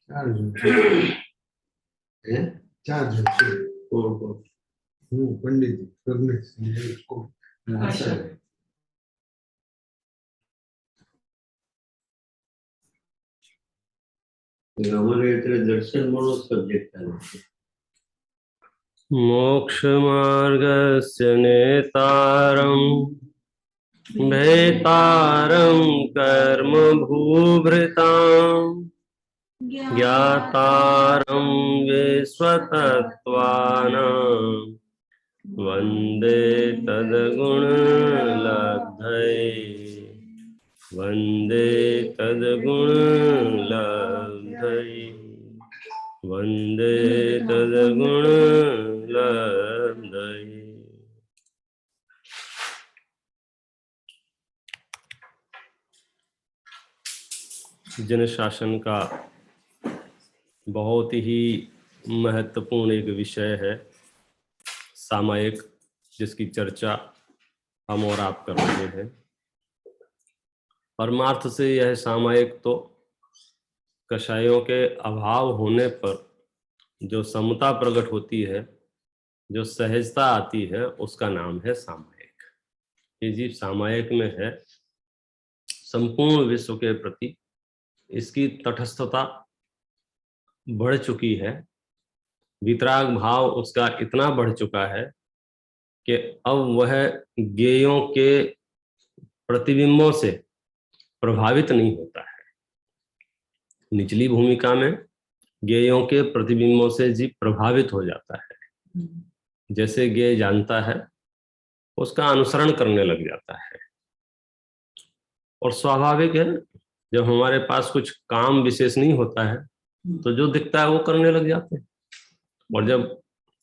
चार जून से है 4 जून से को पंडित जी करने से लिए उसको अच्छा हमारे दर्शन मनो सब्जेक्ट है मोक्षमार्गस्य नेतारं भेतारं कर्म भूभृतां ज्ञातारं विश्वतत्त्वानां वन्दे तद्गुणलब्धये वन्दे तद्गुणलब्धये वन्दे तद्गुणलब्धये। जन शासन का बहुत ही महत्वपूर्ण एक विषय है सामायिक, जिसकी चर्चा हम और आप कर रहे हैं। परमार्थ से यह सामायिक तो कषायों के अभाव होने पर जो समता प्रकट होती है, जो सहजता आती है, उसका नाम है सामायिक। ये जीव सामायिक में है। संपूर्ण विश्व के प्रति इसकी तटस्थता बढ़ चुकी है। वितराग भाव उसका इतना बढ़ चुका है कि अब वह ज्ञेयों के प्रतिबिंबों से प्रभावित नहीं होता है। निचली भूमिका में ज्ञेयों के प्रतिबिंबों से जीव प्रभावित हो जाता है। जैसे ज्ञेय जानता है उसका अनुसरण करने लग जाता है। और स्वाभाविक है, जब हमारे पास कुछ काम विशेष नहीं होता है तो जो दिखता है वो करने लग जाते हैं। और जब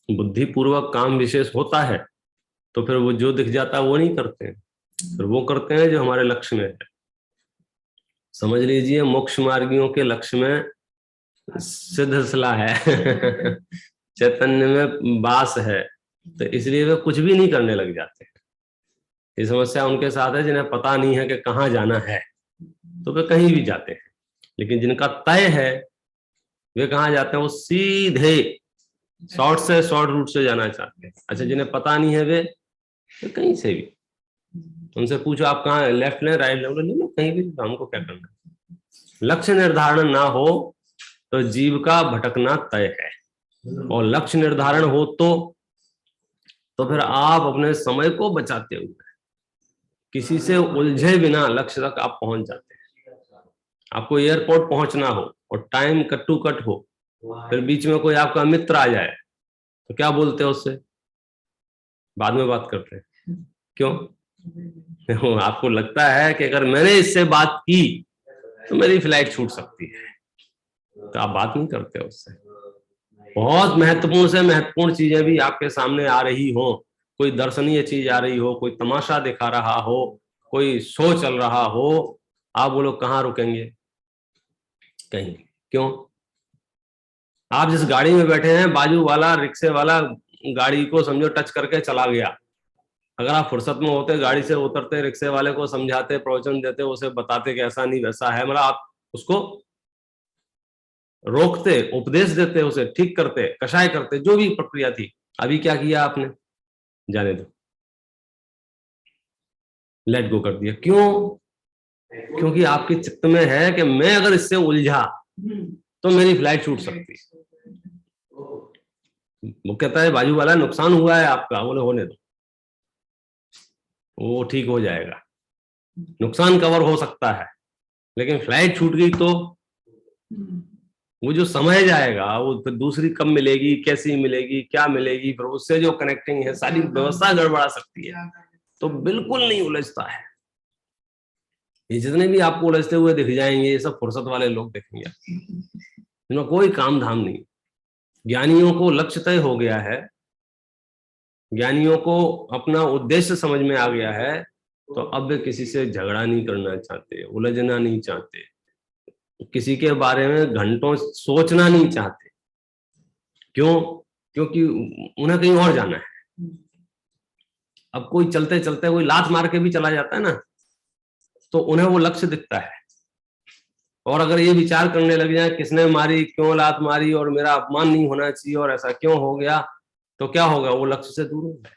बुद्धिपूर्वक काम विशेष होता है तो फिर वो जो दिख जाता है वो नहीं करते हैं, फिर वो करते हैं जो हमारे लक्ष्य में है। समझ लीजिए मोक्ष मार्गियों के लक्ष्य में सिद्ध सला है चैतन्य में वास है, तो इसलिए वे कुछ भी नहीं करने लग जाते हैं। ये समस्या उनके साथ है जिन्हें पता नहीं है कि कहाँ जाना है, तो वे कहीं भी जाते हैं। लेकिन जिनका तय है वे कहाँ जाते हैं, वो सीधे शॉर्ट से शॉर्ट रूट से जाना चाहते हैं। अच्छा, जिन्हें पता नहीं है वे तो कहीं से भी, उनसे पूछो आप कहाँ लेफ्ट लें राइट लें, नहीं कहीं भी, हमको क्या करना। लक्ष्य निर्धारण ना हो तो जीव का भटकना तय है, और लक्ष्य निर्धारण हो तो फिर आप अपने समय को बचाते हुए किसी से उलझे बिना लक्ष्य तक आप पहुंच जाते हैं। आपको एयरपोर्ट पहुंचना हो और टाइम कट टू कट हो, फिर बीच में कोई आपका मित्र आ जाए तो क्या बोलते हैं उससे, बाद में बात करते हैं। क्यों? आपको लगता है कि अगर मैंने इससे बात की तो मेरी फ्लाइट छूट सकती है, तो आप बात नहीं करते उससे। बहुत महत्वपूर्ण से महत्वपूर्ण चीजें भी आपके सामने आ रही हो, कोई दर्शनीय चीज आ रही हो, कोई तमाशा दिखा रहा हो, कोई शो चल रहा हो, आप बोलो कहाँ रुकेंगे? कहीं। क्यों? आप जिस गाड़ी में बैठे हैं, बाजू वाला रिक्शे वाला गाड़ी को समझो टच करके चला गया। अगर आप फुर्सत में होते, गाड़ी से उतरते, रिक्शे वाले को समझाते, प्रवचन देते, उसे बताते कि ऐसा नहीं वैसा है, मतलब आप उसको रोकते, उपदेश देते, उसे ठीक करते, कषाय करते, जो भी प्रक्रिया थी। अभी क्या किया आपने? जाने दो, लेट गो कर दिया। क्यों? क्योंकि आपके चित्त में है कि मैं अगर इससे उलझा तो मेरी फ्लाइट छूट सकती है। वो कहता है बाजू वाला नुकसान हुआ है आपका, बोले होने दो, वो ठीक हो जाएगा, नुकसान कवर हो सकता है, लेकिन फ्लाइट छूट गई तो वो जो समय जाएगा, वो फिर दूसरी कब मिलेगी, कैसी मिलेगी, क्या मिलेगी, फिर उससे जो कनेक्टिंग है सारी व्यवस्था गड़बड़ा सकती है। तो बिल्कुल नहीं उलझता है। ये जितने भी आपको उलझते हुए दिख जाएंगे, ये सब फुर्सत वाले लोग दिखेंगे, इनमें कोई काम धाम नहीं। ज्ञानियों को लक्ष्य तय हो गया है, ज्ञानियों को अपना उद्देश्य समझ में आ गया है, तो अब वे किसी से झगड़ा नहीं करना चाहते, उलझना नहीं चाहते, किसी के बारे में घंटों सोचना नहीं चाहते। क्यों? क्योंकि उन्हें कहीं और जाना है। अब कोई चलते चलते कोई लात मार के भी चला जाता है ना, तो उन्हें वो लक्ष्य दिखता है, और अगर ये विचार करने लग जाए किसने मारी, क्यों लात मारी, और मेरा अपमान नहीं होना चाहिए, और ऐसा क्यों हो गया, तो क्या होगा, वो लक्ष्य से दूर हो जाए।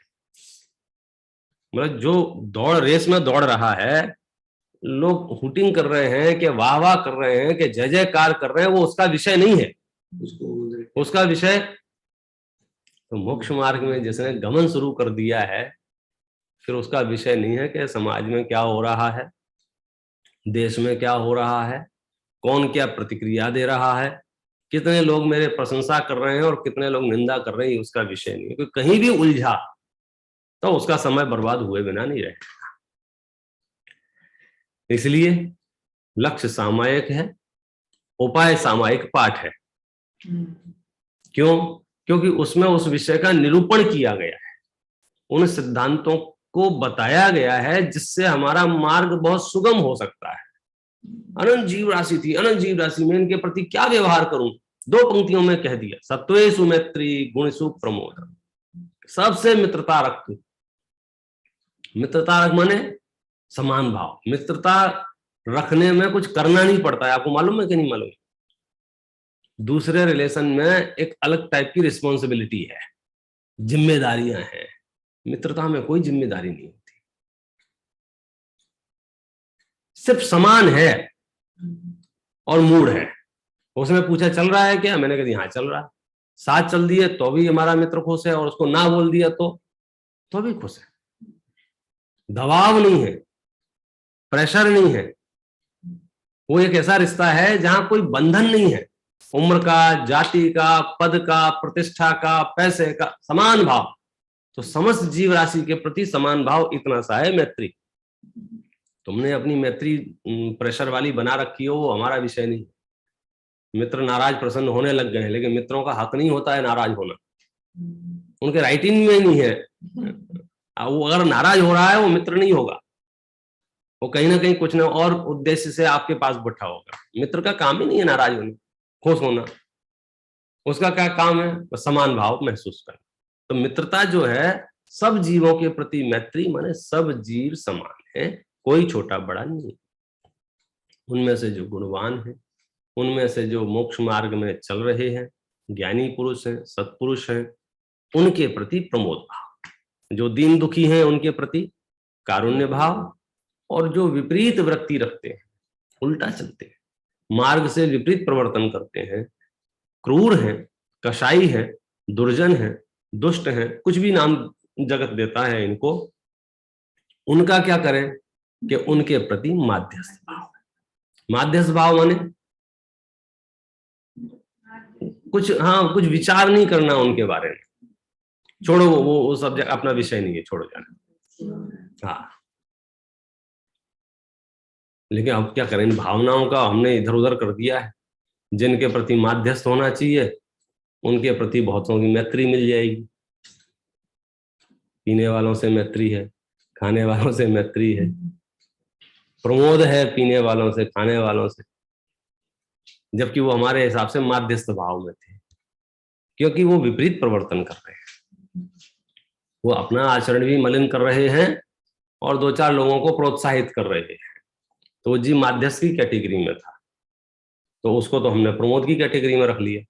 मतलब जो दौड़ रेस में दौड़ रहा है, लोग हुटिंग कर रहे हैं कि वाह वाह कर रहे हैं कि जय जयकार कर रहे हैं, वो उसका विषय नहीं है। उसका विषय तो मोक्ष मार्ग में जिसने गमन शुरू कर दिया है, फिर उसका विषय नहीं है कि समाज में क्या हो रहा है, देश में क्या हो रहा है, कौन क्या प्रतिक्रिया दे रहा है, कितने लोग मेरे प्रशंसा कर रहे हैं और कितने लोग निंदा कर रहे हैं, उसका विषय नहीं है। कोई कहीं भी उलझा तो उसका समय बर्बाद हुए बिना नहीं रहेगा। इसलिए लक्ष्य सामायिक है, उपाय सामायिक पाठ है। क्यों? क्योंकि उसमें उस विषय का निरूपण किया गया है, उन सिद्धांतों को बताया गया है जिससे हमारा मार्ग बहुत सुगम हो सकता है। अनंत जीव राशि थी, अनंत जीव राशि में इनके प्रति क्या व्यवहार करूं, 2 पंक्तियों में कह दिया, सत्वेषु मैत्री गुणेषु प्रमोद। सबसे मित्रता रख तू। मित्रता रख माने समान भाव। मित्रता रखने में कुछ करना नहीं पड़ता है, आपको मालूम है कि नहीं मालूम? दूसरे रिलेशन में एक अलग टाइप की रिस्पॉन्सिबिलिटी है, जिम्मेदारियां हैं। मित्रता में कोई जिम्मेदारी नहीं होती, सिर्फ समान है और मूड है। उसने पूछा चल रहा है क्या, मैंने कहा हाँ चल रहा है। साथ चल दिए तो भी हमारा मित्र खुश है, और उसको ना बोल दिया तो भी खुश है। दबाव नहीं है, प्रेशर नहीं है। वो एक ऐसा रिश्ता है जहां कोई बंधन नहीं है, उम्र का, जाति का, पद का, प्रतिष्ठा का, पैसे का, समान भाव। तो समस्त जीव राशि के प्रति समान भाव, इतना सा है मैत्री। तुमने अपनी मैत्री प्रेशर वाली बना रखी हो, वो हमारा विषय नहीं। मित्र नाराज प्रसन्न होने लग गए हैं, लेकिन मित्रों का हक नहीं होता है नाराज होना, उनके राइटिंग में नहीं है। वो अगर नाराज हो रहा है वो मित्र नहीं होगा, वो कहीं ना कहीं कुछ ना और उद्देश्य से आपके पास बैठा होगा। मित्र का काम ही नहीं है नाराज होना, खुश होना। उसका क्या काम है? समान भाव महसूस करना। तो मित्रता जो है, सब जीवों के प्रति मैत्री माने सब जीव समान है, कोई छोटा बड़ा नहीं। उनमें से जो गुणवान है, उनमें से जो मोक्ष मार्ग में चल रहे हैं, ज्ञानी पुरुष हैं, सत्पुरुष हैं, उनके प्रति प्रमोद भाव। जो दीन दुखी हैं उनके प्रति कारुण्य भाव, और जो विपरीत वृत्ति रखते हैं, उल्टा चलते हैं, मार्ग से विपरीत प्रवर्तन करते हैं, क्रूर हैं, कसाई हैं, दुर्जन हैं, दुष्ट हैं, कुछ भी नाम जगत देता है इनको, उनका क्या करें कि उनके प्रति माध्यस्थ भाव। माध्यस्थ भाव माने कुछ विचार नहीं करना उनके बारे में, छोड़ो, वो सब अपना विषय नहीं है, छोड़ो जाने। हाँ, लेकिन अब क्या करें, इन भावनाओं का हमने इधर उधर कर दिया है। जिनके प्रति माध्यस्थ होना चाहिए उनके प्रति बहुतों की मैत्री मिल जाएगी। पीने वालों से मैत्री है, खाने वालों से मैत्री है, प्रमोद है पीने वालों से, खाने वालों से, जबकि वो हमारे हिसाब से माध्यस्थ भाव में थे, क्योंकि वो विपरीत प्रवर्तन कर रहे हैं। वो अपना आचरण भी मलिन कर रहे हैं और 2-4 लोगों को प्रोत्साहित कर रहे हैं। तो वो जी माध्यस्थ की कैटेगरी में था, तो उसको तो हमने प्रमोद की कैटेगरी में रख लिया,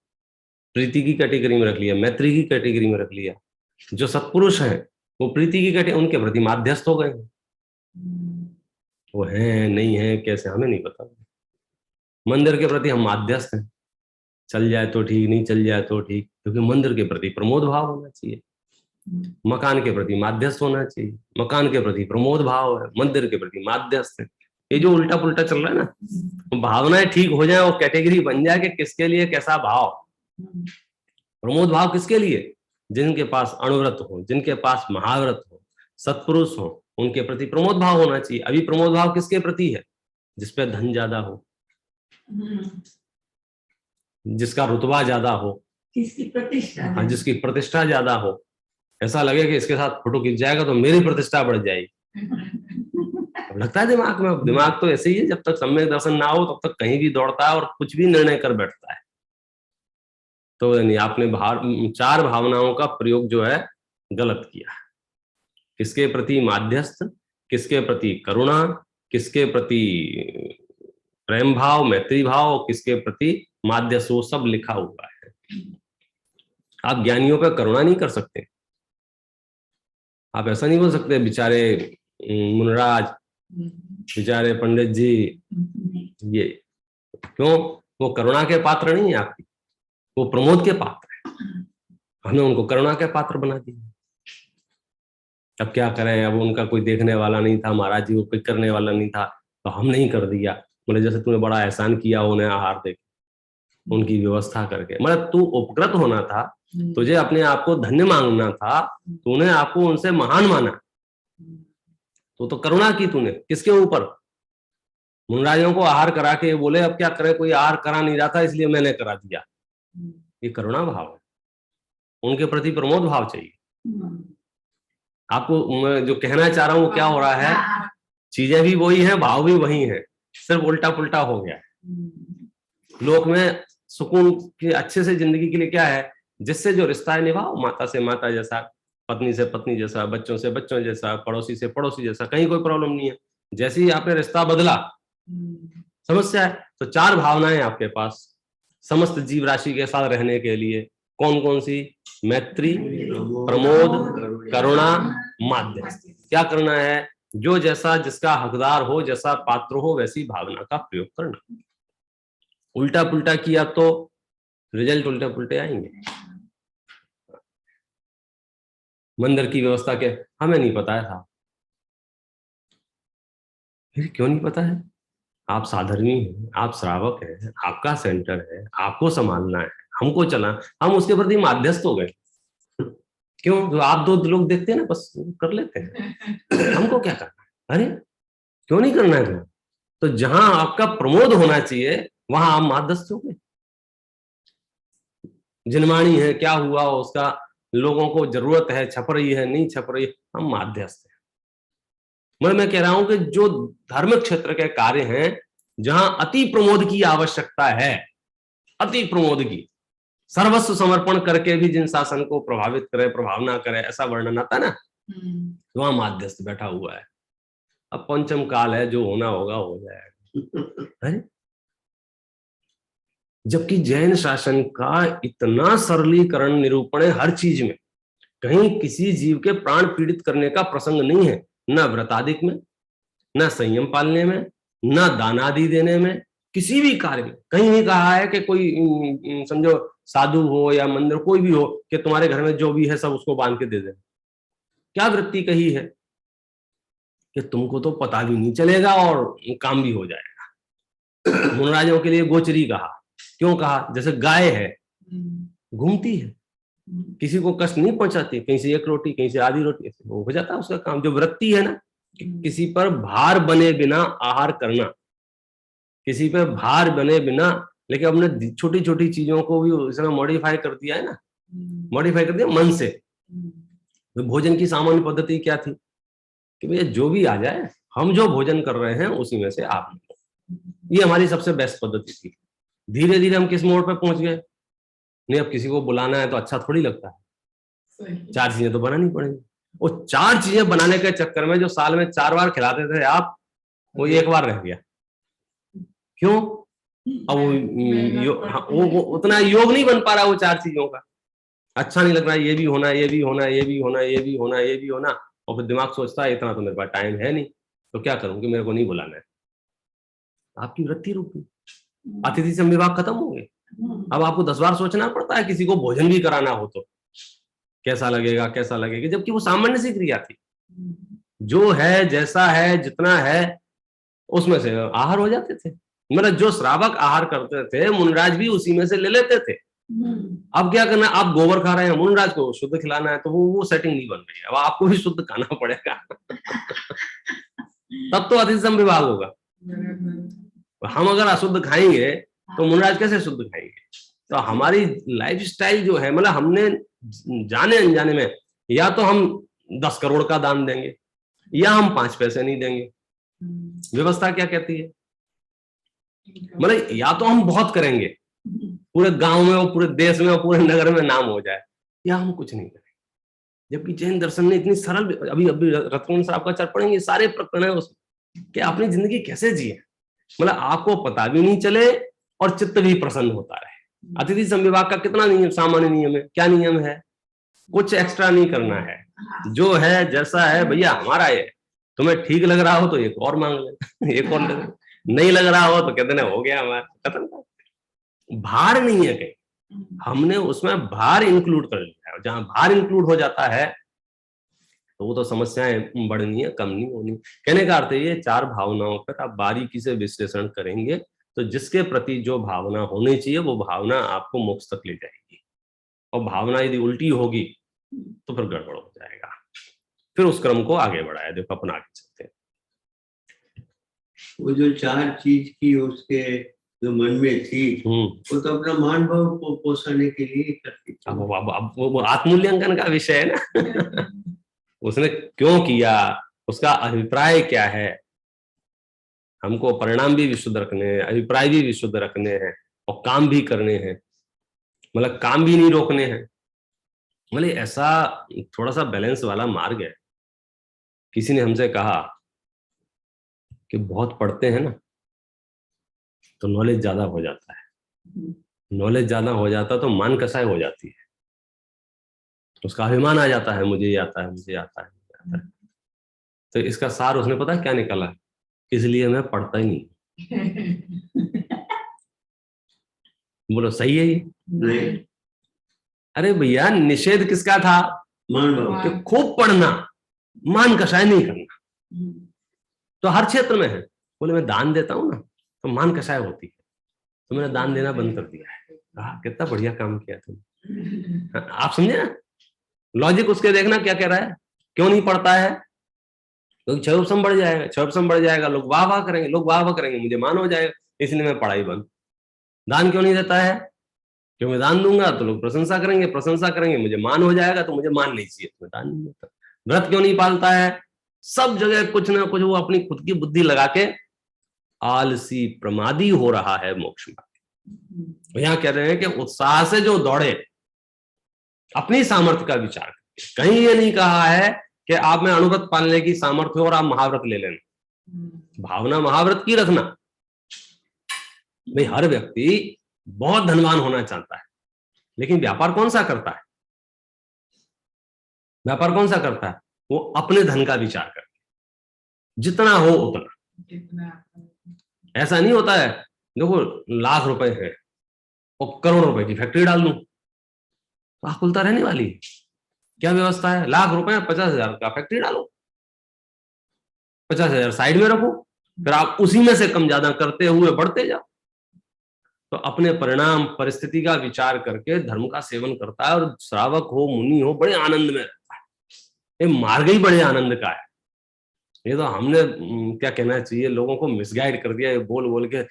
प्रीति की कैटेगरी में रख लिया, मैत्री की कैटेगरी में रख लिया। जो सत्पुरुष हैं वो प्रीति की कैटेगरी, उनके प्रति माध्यस्थ हो गए। वो हैं नहीं है कैसे हमें नहीं पता। मंदिर के प्रति हम माध्यस्थ हैं, चल जाए तो ठीक, नहीं चल जाए तो ठीक, क्योंकि मंदिर के प्रति प्रमोद भाव होना चाहिए। मकान के प्रति माध्यस्थ होना चाहिए, मकान के प्रति प्रमोद भाव है, मंदिर के प्रति माध्यस्थ है। ये जो उल्टा पुल्टा चल रहा है ना, भावनाएं ठीक हो जाए और कैटेगरी बन जाए कि किसके लिए कैसा भाव। प्रमोद भाव किसके लिए? जिनके पास अणुव्रत हो, जिनके पास महाव्रत हो, सत्पुरुष हो, उनके प्रति प्रमोद भाव होना चाहिए। अभी प्रमोद भाव किसके प्रति है? जिसपे धन ज्यादा हो, जिसका रुतबा ज्यादा हो, जिसकी प्रतिष्ठा, हाँ, जिसकी प्रतिष्ठा ज्यादा हो। ऐसा लगे कि इसके साथ फोटो खींच जाएगा तो मेरी प्रतिष्ठा बढ़ जाएगी। लगता है दिमाग में, दिमाग तो ऐसे ही है, जब तक सम्यक दर्शन ना हो तब तक कहीं भी दौड़ता है और कुछ भी निर्णय कर बैठता है। तो नहीं, आपने 4 भावनाओं का प्रयोग जो है गलत किया। किसके प्रति माध्यस्थ, किसके प्रति करुणा, किसके प्रति प्रेम भाव, मैत्री भाव, किसके प्रति माध्यस, वो सब लिखा हुआ है। आप ज्ञानियों पे करुणा नहीं कर सकते। आप ऐसा नहीं बोल सकते बेचारे मुनराज, बेचारे पंडित जी, ये क्यों? वो करुणा के पात्र नहीं है आपकी, वो प्रमोद के पात्र है। हमने उनको करुणा के पात्र बना दिया। अब क्या करें, अब उनका कोई देखने वाला नहीं था, महाराज जी को कोई करने वाला नहीं था, तो हमने ही कर दिया। मतलब जैसे तूने बड़ा एहसान किया उन्हें आहार दे, उनकी व्यवस्था करके। मतलब तू उपकृत होना था, तुझे अपने आप को धन्य मांगना था, तूने आपको उनसे महान माना, तो करुणा की तूने किसके ऊपर? मुनराजों को आहार करा के बोले अब क्या करें, कोई आहार करा नहीं रहा था इसलिए मैंने करा दिया। ये करुणा भाव है, उनके प्रति प्रमोद भाव चाहिए। आपको मैं जो कहना चाह रहा हूं वो क्या हो रहा है, चीजें भी वही हैं, भाव भी वही हैं, सिर्फ उल्टा पुल्टा हो गया है। लोक में सुकून की अच्छे से जिंदगी के लिए क्या है, जिससे जो रिश्ता है निभाओ, माता से माता जैसा, पत्नी से पत्नी जैसा, बच्चों से बच्चों जैसा, पड़ोसी से पड़ोसी जैसा, कहीं कोई प्रॉब्लम नहीं है। जैसे ही आपने रिश्ता बदला समस्या है। तो चार भावनाएं आपके पास समस्त जीव राशि के साथ रहने के लिए, कौन कौन सी? मैत्री, प्रमोद, करुणा, माध्यस्थी। क्या करना है? जो जैसा जिसका हकदार हो, जैसा पात्र हो, वैसी भावना का प्रयोग करना। उल्टा पुल्टा किया तो रिजल्ट उल्टे पुल्टे आएंगे। मंदिर की व्यवस्था के हमें नहीं पता था। फिर क्यों नहीं पता है? आप साधर्मी हैं, आप श्रावक हैं, आपका सेंटर है, आपको संभालना है, हमको चला, हम उसके प्रति माध्यस्थ हो गए। क्यों? जो आप दो लोग देखते हैं ना, बस कर लेते हैं, हमको क्या करना है? अरे क्यों नहीं करना है? तो जहां आपका प्रमोद होना चाहिए वहां आप माध्यस्थ हो गए। जिनवाणी है, क्या हुआ उसका, लोगों को जरूरत है, छप रही है नहीं छप रही है, हम माध्यस्थ हैं। मैं कह रहा हूं कि जो धार्मिक क्षेत्र के कार्य हैं, जहां अति प्रमोद की आवश्यकता है, अति प्रमोद की, सर्वस्व समर्पण करके भी जिन शासन को प्रभावित करे, प्रभाव ना करे, ऐसा वर्णन आता है ना, वहां माध्यस्थ बैठा हुआ है। अब पंचम काल है, जो होना होगा हो जाएगा। है? जबकि जैन शासन का इतना सरलीकरण निरूपण है हर चीज में, कहीं किसी जीव के प्राण पीड़ित करने का प्रसंग नहीं है, न व्रतादिक में, न संयम पालने में, न दानादि देने में, किसी भी कार्य में कहीं नहीं कहा है कि कोई समझो साधु हो या मंदिर कोई भी हो कि तुम्हारे घर में जो भी है सब उसको बांध के दे दे। क्या वृत्ति कही है कि तुमको तो पता भी नहीं चलेगा और काम भी हो जाएगा। मुनराजों के लिए गोचरी कहा, क्यों कहा? जैसे गाय है, घूमती है, किसी को कष्ट नहीं पहुंचाती, कहीं से एक रोटी कहीं से आधी रोटी, वो हो जाता है उसका काम। जो वृत्ति है ना, किसी पर भार बने बिना आहार करना, किसी पर भार बने बिना, लेकिन हमने छोटी छोटी चीजों को भी उसने मॉडिफाई कर दिया है ना, मॉडिफाई कर दिया मन से। तो भोजन की सामान्य पद्धति क्या थी कि भैया जो भी आ जाए, हम जो भोजन कर रहे हैं उसी में से आप लो, ये हमारी सबसे बेस्ट पद्धति थी। धीरे धीरे हम किस मोड़ पे पहुंच गए, नहीं अब किसी को बुलाना है तो अच्छा थोड़ी लगता है, चार चीजें तो बनानी पड़ेंगी। वो चार चीजें बनाने के चक्कर में जो साल में 4 बार खिलाते थे आप, वो एक बार रह गया। क्यों? अब वो उतना योग नहीं बन पा रहा वो 4 चीजों का, अच्छा नहीं लग रहा, ये भी होना, ये भी होना, ये भी होना, ये भी होना, ये भी होना, और फिर दिमाग सोचता है इतना तो मेरे पास टाइम है नहीं, तो क्या करूं कि मेरे को नहीं बुलाना है। आपकी वृत्ति रुक गई, अतिथि से विभाग खत्म हो गए। अब आपको 10 बार सोचना पड़ता है किसी को भोजन भी कराना हो तो कैसा लगेगा, कैसा लगेगा, जबकि वो सामान्य सी क्रिया थी। जो है, जैसा है, जितना है, उसमें से आहार हो जाते थे। मतलब जो श्रावक आहार करते थे, मुनराज भी उसी में से ले लेते थे। अब क्या करना, आप गोबर खा रहे हैं, मुनराज को शुद्ध खिलाना है, तो वो सेटिंग नहीं बन रही है, अब आपको भी शुद्ध खाना पड़ेगा। तब तो अतिथि विभाग होगा। हम अगर अशुद्ध खाएंगे तो मुनराज कैसे शुद्ध खाएंगे? तो हमारी लाइफस्टाइल जो है, मतलब हमने जाने अनजाने में, या तो हम 10 करोड़ का दान देंगे या हम 5 पैसे नहीं देंगे। व्यवस्था क्या कहती है? मतलब या तो हम बहुत करेंगे, पूरे गांव में और पूरे देश में और पूरे नगर में नाम हो जाए, या हम कुछ नहीं करेंगे। जबकि जैन दर्शन ने इतनी सरल, अभी रत्न साहब का चर्चा पढ़ेंगे, सारे प्रकरण है उसमें कि अपनी जिंदगी कैसे जिए, मतलब आपको पता भी नहीं चले और चित्त भी प्रसन्न होता रहे। अतिथि संविभाग का कितना नियम, सामान्य नियम है, क्या नियम है? कुछ एक्स्ट्रा नहीं करना है, जो है जैसा है भैया हमारा है। तुम्हें ठीक लग रहा हो तो एक और मांग ले, एक और ले, नहीं लग रहा हो तो कहते ना हो गया हमारा, खत्म। भार नहीं है कहीं, हमने उसमें भार इंक्लूड कर लिया है। जहां भार इंक्लूड हो जाता है तो वो तो समस्याएं बढ़नी है, कम नहीं होनी। कहने का अर्थ ये, चार भावनाओं पर आप बारीकी से विश्लेषण करेंगे तो जिसके प्रति जो भावना होनी चाहिए वो भावना आपको मोक्ष तक ले जाएगी। और भावना यदि उल्टी होगी तो फिर गड़बड़ हो जाएगा। फिर उस क्रम को आगे बढ़ाया, देखो अपना आगे चलते हैं। वो जो चार चीज की उसके जो मन में थी, वो तो अपना मान भाव को पोषण के लिए करती थी। अब वो आत्मूल्यांकन का विषय है ना। उसने क्यों किया, उसका अभिप्राय क्या है। हमको परिणाम भी विशुद्ध रखने हैं, अभिप्राय भी विशुद्ध रखने हैं और काम भी करने हैं, मतलब काम भी नहीं रोकने हैं। मतलब ऐसा थोड़ा सा बैलेंस वाला मार्ग है। किसी ने हमसे कहा कि बहुत पढ़ते हैं ना तो नॉलेज ज्यादा हो जाता है, नॉलेज ज्यादा हो जाता तो मान कसाई हो जाती है, उसका अभिमान आ जाता है, मुझे ये आता है, मुझे आता है, मुझे आता है। तो इसका सार उसने पता क्या निकाला, इसलिए मैं पढ़ता ही नहीं। बोलो सही है ये? नहीं, अरे भैया निषेध किसका था? मान भाव। कि खूब पढ़ना, मान कसाई नहीं करना। तो हर क्षेत्र में है। बोले मैं दान देता हूं ना तो मान कसाई होती है, तो मैंने दान देना बंद कर दिया है। कहा कितना बढ़िया काम किया तुमने। आप समझे ना लॉजिक उसके, देखना क्या कह रहा है। क्यों नहीं पढ़ता है? क्योंकि क्षयोपशम बढ़ जाएगा, क्षयोपशम बढ़ जाएगा, लोग वाह वाह करेंगे, लोग वाह वाह करेंगे, मुझे मान हो जाएगा, इसलिए मैं पढ़ाई बंद। दान क्यों नहीं देता है? क्यों मैं दान दूंगा तो लोग प्रशंसा करेंगे, प्रशंसा करेंगे, मुझे मान हो जाएगा, तो मुझे मान नहीं चाहिए, तो मैं दान नहीं देता। व्रत क्यों नहीं पालता है? सब जगह कुछ ना कुछ वो अपनी खुद की बुद्धि लगा के आलसी प्रमादी हो रहा है मोक्ष में। यहां कह रहे हैं कि उत्साह से जो दौड़े, अपनी सामर्थ्य का विचार करके। कहीं ये नहीं कहा है कि आप में अणुव्रत पालने की सामर्थ्य हो और आप महाव्रत ले लेना। भावना महाव्रत की रखना। भाई हर व्यक्ति बहुत धनवान होना चाहता है, लेकिन व्यापार कौन सा करता है? व्यापार कौन सा करता है? वो अपने धन का विचार करके, जितना हो उतना। ऐसा नहीं होता है देखो लाख रुपए है और करोड़ रुपए की फैक्ट्री डाल दूं तो आकुलता रहने वाली है। क्या व्यवस्था है? लाख रुपए 50,000 का फैक्ट्री डालो, 50,000 साइड में रखो, फिर आप उसी में से कम ज्यादा करते हुए बढ़ते जाओ। तो अपने परिणाम परिस्थिति का विचार करके धर्म का सेवन करता है, और श्रावक हो मुनि हो बड़े आनंद में रहता है। ये मार्ग ही बड़े आनंद का है। ये तो हमने क्या कहना चाहिए, लोगों को मिसगाइड कर दिया, ये बोल बोल के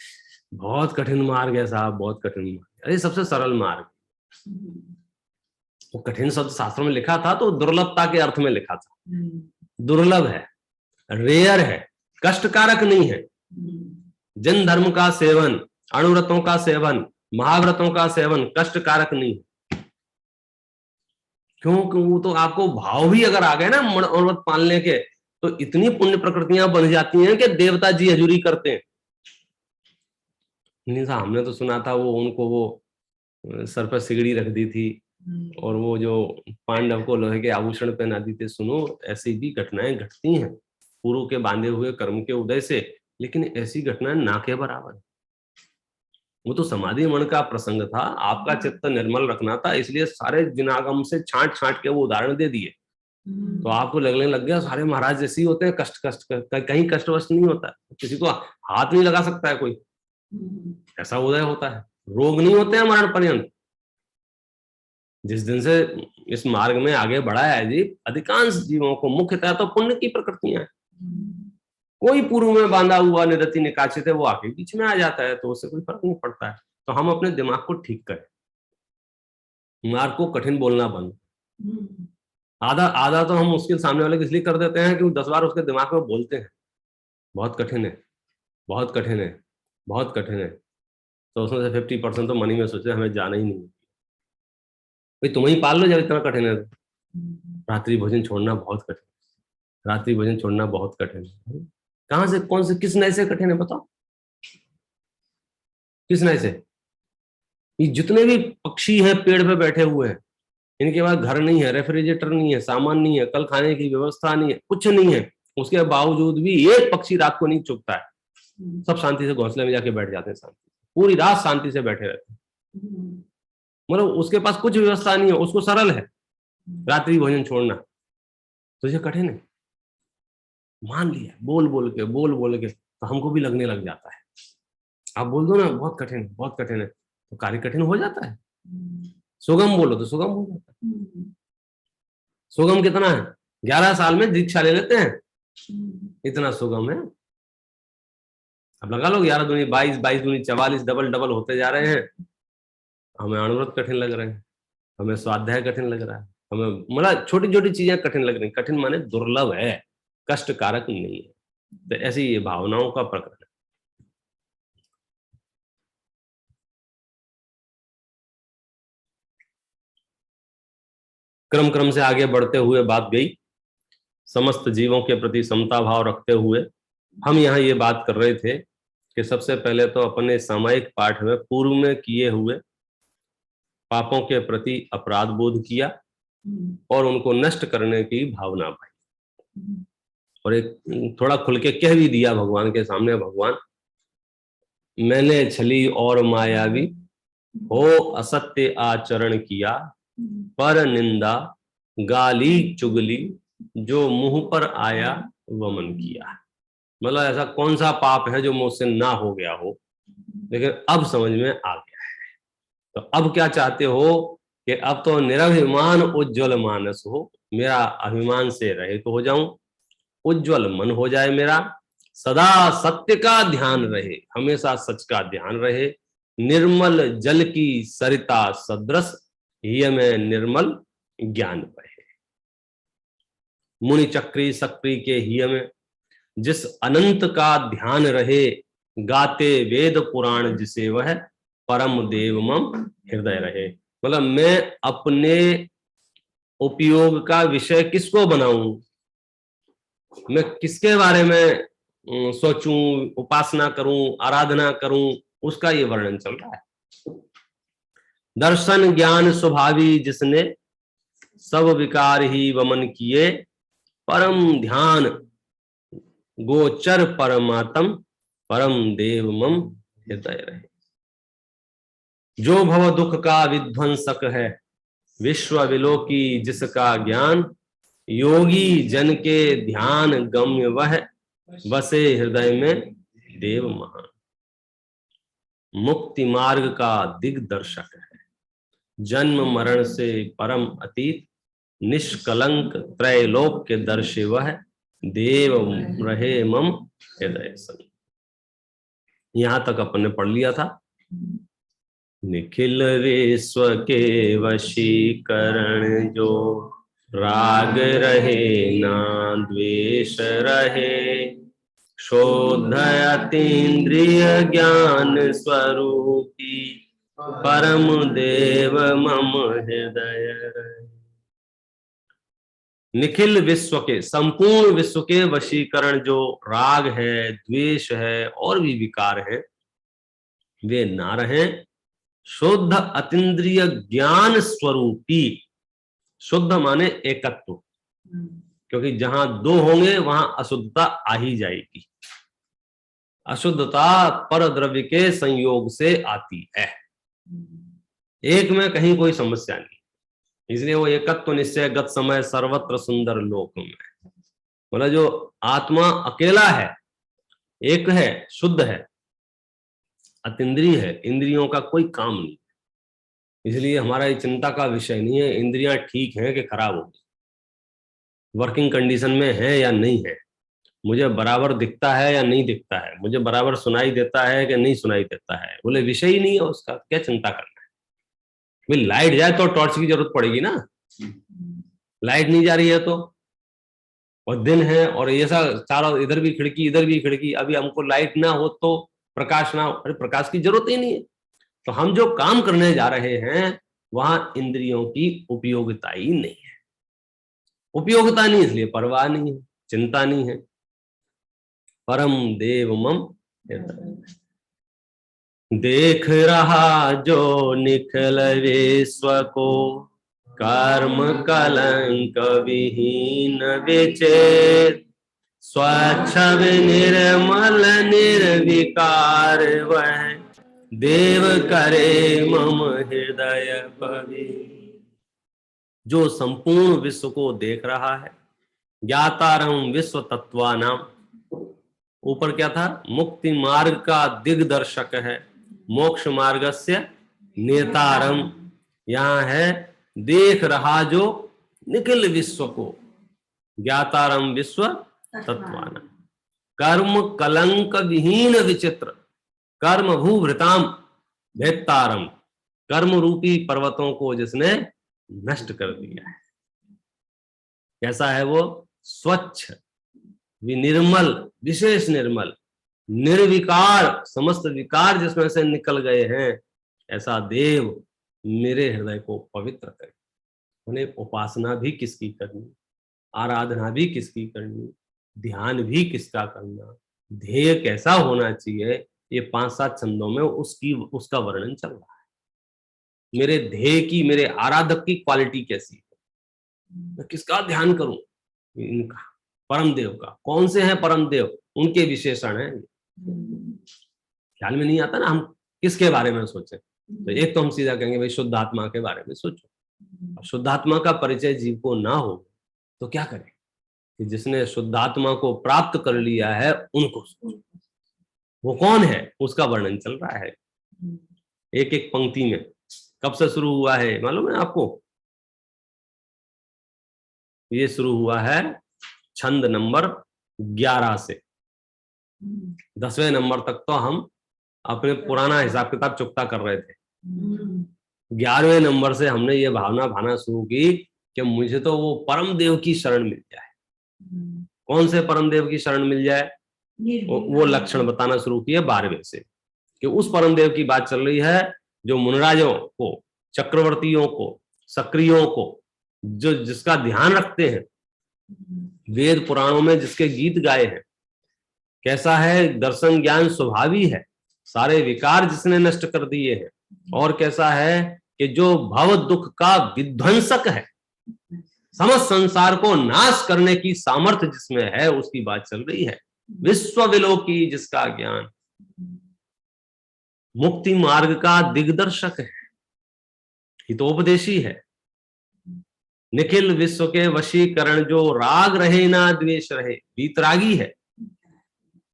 बहुत कठिन मार्ग है साहब, बहुत कठिन मार्ग। अरे सबसे सरल मार्ग। वो कठिन शब्द शास्त्रों में लिखा था तो दुर्लभता के अर्थ में लिखा था। दुर्लभ है, रेयर है, कष्टकारक नहीं है। जन धर्म का सेवन, अणुव्रतों का सेवन, महाव्रतों का सेवन कष्टकारक नहीं है। क्योंकि वो तो आपको भाव भी अगर आ गए ना अणुव्रत पालने के, तो इतनी पुण्य प्रकृतियां बन जाती हैं कि देवता जी हजूरी करते हैं। नहीं साहब, हमने तो सुना था वो उनको वो सर पर सिगड़ी रख दी थी और वो जो पांडव को लोहे के आभूषण पहना दी थे। सुनो, ऐसी भी घटनाएं घटती हैं पूर्व के बांधे हुए कर्म के उदय से, लेकिन ऐसी घटनाएं ना के बराबर है। वो तो समाधि मन का प्रसंग था, आपका चित्त निर्मल रखना था, इसलिए सारे जिनागम से छांट छांट के वो उदाहरण दे दिए। तो आपको लगने लग गया सारे महाराज जैसे ही होते हैं, कष्ट कष्ट कहीं कष्ट वष्ट नहीं होता, किसी को हाथ नहीं लगा सकता है कोई, ऐसा उदय होता है। रोग नहीं होते हैं मरण पर्यंत। जिस दिन से इस मार्ग में आगे बढ़ा है जी, अधिकांश जीवों को मुख्यतः तो पुण्य की प्रकृतियां हैं। कोई पूर्व में बांधा हुआ निरति निकाचित है, वो आके बीच में आ जाता है, तो उससे कोई फर्क नहीं पड़ता है। तो हम अपने दिमाग को ठीक करें, मार्ग को कठिन बोलना बंद। आधा आधा तो हम मुश्किल सामने वाले को इसलिए कर देते हैं कि 10 बार उसके दिमाग में बोलते हैं बहुत कठिन है, बहुत कठिन है, बहुत कठिन है, तो उसमें से 50% तो मनी में सोचे हमें जाना ही नहीं। भाई तुम ही पाल लो जब इतना कठिन है। रात्रि भोजन छोड़ना बहुत कठिन, रात्रि भोजन छोड़ना बहुत कठिन है। कहाँ से, कौन से, किस नए से कठिन है बताओ? किसने से? ये जितने भी पक्षी हैं पेड़ पे बैठे हुए हैं, इनके पास घर नहीं है, रेफ्रिजरेटर नहीं है, सामान नहीं है, कल खाने की व्यवस्था नहीं है, कुछ नहीं है, उसके बावजूद भी एक पक्षी रात को नहीं चुगता है। सब शांति से घोंसले में जाके बैठ जाते हैं, शांति पूरी रात शांति से बैठे रहते हैं। मतलब उसके पास कुछ व्यवस्था नहीं है, उसको सरल है रात्रि भोजन छोड़ना, तो ये कठिन है। मान लिया बोल बोल के तो हमको भी लगने लग जाता है। आप बोल दो ना बहुत कठिन है, बहुत कठिन है, तो कार्य कठिन हो जाता है। सुगम बोलो तो सुगम हो जाता है। सुगम कितना है? 11 साल में दीक्षा ले लेते हैं, इतना सुगम है। अब लगा लो 11 दूनी 22, 22 दूनी 44, डबल डबल होते जा रहे हैं। हमें अणुव्रत कठिन लग रहे हैं, हमें स्वाध्याय कठिन लग रहा है, हमें मतलब छोटी छोटी चीजें कठिन लग रही। कठिन माने दुर्लभ है, कष्ट कारक नहीं है। तो ऐसी ये भावनाओं का प्रकरण है। क्रम क्रम से आगे बढ़ते हुए बात गई समस्त जीवों के प्रति समता भाव रखते हुए। हम यहाँ ये बात कर रहे थे कि सबसे पहले तो अपने सामायिक पाठ में पूर्व में किए हुए पापों के प्रति अपराध बोध किया और उनको नष्ट करने की भावना पाई, और एक थोड़ा खुल के कह भी दिया भगवान के सामने, भगवान मैंने छली और मायावी हो असत्य आचरण किया, पर निंदा गाली चुगली जो मुंह पर आया वमन किया। मतलब ऐसा कौन सा पाप है जो मुझसे ना हो गया हो, लेकिन अब समझ में आ गया है। तो अब क्या चाहते हो कि अब तो निरभिमान उज्ज्वल मानस हो, मेरा अभिमान से रहित हो जाऊं, उज्ज्वल मन हो जाए मेरा, सदा सत्य का ध्यान रहे, हमेशा सच का ध्यान रहे, निर्मल जल की सरिता सदृश ये में निर्मल ज्ञान बहे। मुनि चक्री सक्री के हिय में जिस अनंत का ध्यान रहे, गाते वेद पुराण जिसे वह परम देव मम हृदय रहे। मतलब मैं अपने उपयोग का विषय किसको बनाऊं, मैं किसके बारे में सोचूं, उपासना करूं, आराधना करूं, उसका ये वर्णन चल रहा है। दर्शन ज्ञान स्वभावी जिसने सब विकार ही वमन किए, परम ध्यान गोचर परमात्म परम देव मम हृदय रहे। जो भव दुख का विध्वंसक है, विश्व विलोकी जिसका ज्ञान, योगी जन के ध्यान गम्य वह बसे हृदय में देव महान। मुक्ति मार्ग का दिग्दर्शक है, जन्म मरण से परम अतीत, निष्कलंक त्रैलोक के दर्शे वह देव रहे मम हृदय संग। यहां तक अपन ने पढ़ लिया था। निखिल विश्व के वशीकरण जो, राग रहे ना द्वेष रहे, शोध अतीन्द्रिय ज्ञान स्वरूपी, परम देव मम हृदय रहे। निखिल विश्व के, संपूर्ण विश्व के वशीकरण जो राग है, द्वेष है और भी विकार है, वे ना रहे, शुद्ध अतीन्द्रिय ज्ञान स्वरूपी। शुद्ध माने एकत्व, क्योंकि जहां दो होंगे वहां अशुद्धता आ ही जाएगी। अशुद्धता पर द्रव्य के संयोग से आती है, एक में कहीं कोई समस्या नहीं, इसलिए वो एकत्व निश्चय गत समय सर्वत्र सुंदर लोक में। मतलब जो आत्मा अकेला है, एक है, शुद्ध है, अतीन्द्रिय है, इंद्रियों का कोई काम नहीं, इसलिए हमारा ये चिंता का विषय नहीं है इंद्रियां ठीक हैं कि खराब हो, वर्किंग कंडीशन में है या नहीं है, मुझे बराबर दिखता है या नहीं दिखता है, मुझे बराबर सुनाई देता है कि नहीं सुनाई देता है, बोले विषय ही नहीं है उसका, क्या चिंता करना है। भाई लाइट जाए तो टॉर्च की जरूरत पड़ेगी ना, लाइट नहीं जा रही है तो, और दिन है और ये सब चारों, इधर भी खिड़की इधर भी खिड़की, अभी हमको लाइट ना हो तो प्रकाश ना हो, अरे प्रकाश की जरूरत ही नहीं है। तो हम जो काम करने जा रहे हैं वहां इंद्रियों की उपयोगिता ही नहीं है, उपयोगिता नहीं इसलिए परवाह नहीं है, चिंता नहीं है। परम देव मम हृदय, देख रहा जो निखिल विश्व को, कर्म कलंक विहीन विचेत, स्वच्छ निर्मल निर्विकार वह, देव करे मम हृदय पवित्र। जो संपूर्ण विश्व को देख रहा है, ज्ञातारं विश्व तत्वानाम, ऊपर क्या था, मुक्ति मार्ग का दिग्दर्शक है, मोक्ष मार्गस्य नेतारम, यहाँ है देख रहा जो निखिल विश्व को, ज्ञातारम विश्व तत्वानाम, कर्म कलंक विहीन विचित्र, कर्म भूभृताम भेत्तारम, कर्म रूपी पर्वतों को जिसने नष्ट कर दिया है। कैसा है वो, स्वच्छ, विनिर्मल, विशेष निर्मल, निर्विकार, समस्त विकार जिसमें से निकल गए हैं, ऐसा देव मेरे हृदय को पवित्र करे। उन्हें उपासना भी किसकी करनी, आराधना भी किसकी करनी, ध्यान भी किसका करना, ध्येय कैसा होना चाहिए, ये 5-7 छंदों में उसका वर्णन चल रहा है। मेरे ध्येय की, मेरे आराधक की क्वालिटी कैसी है, मैं किसका ध्यान करूं, इनका, परम देव का। कौन से हैं परम देव, उनके विशेषण हैं। ख्याल में नहीं आता ना, हम किसके बारे में सोचें। तो एक तो हम सीधा कहेंगे भाई शुद्ध आत्मा के बारे में सोचो। अब शुद्ध आत्मा का परिचय जीव को ना हो तो क्या करें, कि जिसने शुद्ध आत्मा को प्राप्त कर लिया है उनको सोचो। वो कौन है, उसका वर्णन चल रहा है एक एक पंक्ति में। कब से शुरू हुआ है मालूम है आपको, ये शुरू हुआ है छंद नंबर 11 से 10वें नंबर तक तो हम अपने पुराना हिसाब किताब चुकता कर रहे थे। 11वें नंबर से हमने ये भावना भाना शुरू की कि मुझे तो वो परम देव की शरण मिल जाए। कौन से परम देव की शरण मिल जाए, वो लक्षण बताना शुरू किए 12वें से, कि उस परम देव की बात चल रही है जो मुनराजों को, चक्रवर्तियों को, सक्रियों को, जो जिसका ध्यान रखते हैं, वेद पुराणों में जिसके गीत गाए हैं, कैसा है, दर्शन ज्ञान स्वभावी है, सारे विकार जिसने नष्ट कर दिए हैं, और कैसा है कि जो भव दुख का विध्वंसक है, समस्त संसार को नाश करने की सामर्थ्य जिसमें है, उसकी बात चल रही है। विश्व विलोकी जिसका ज्ञान, मुक्ति मार्ग का दिग्दर्शक है, हितोपदेशी है, निखिल विश्व के वशीकरण जो राग रहे ना द्वेष रहे, वीतरागी है,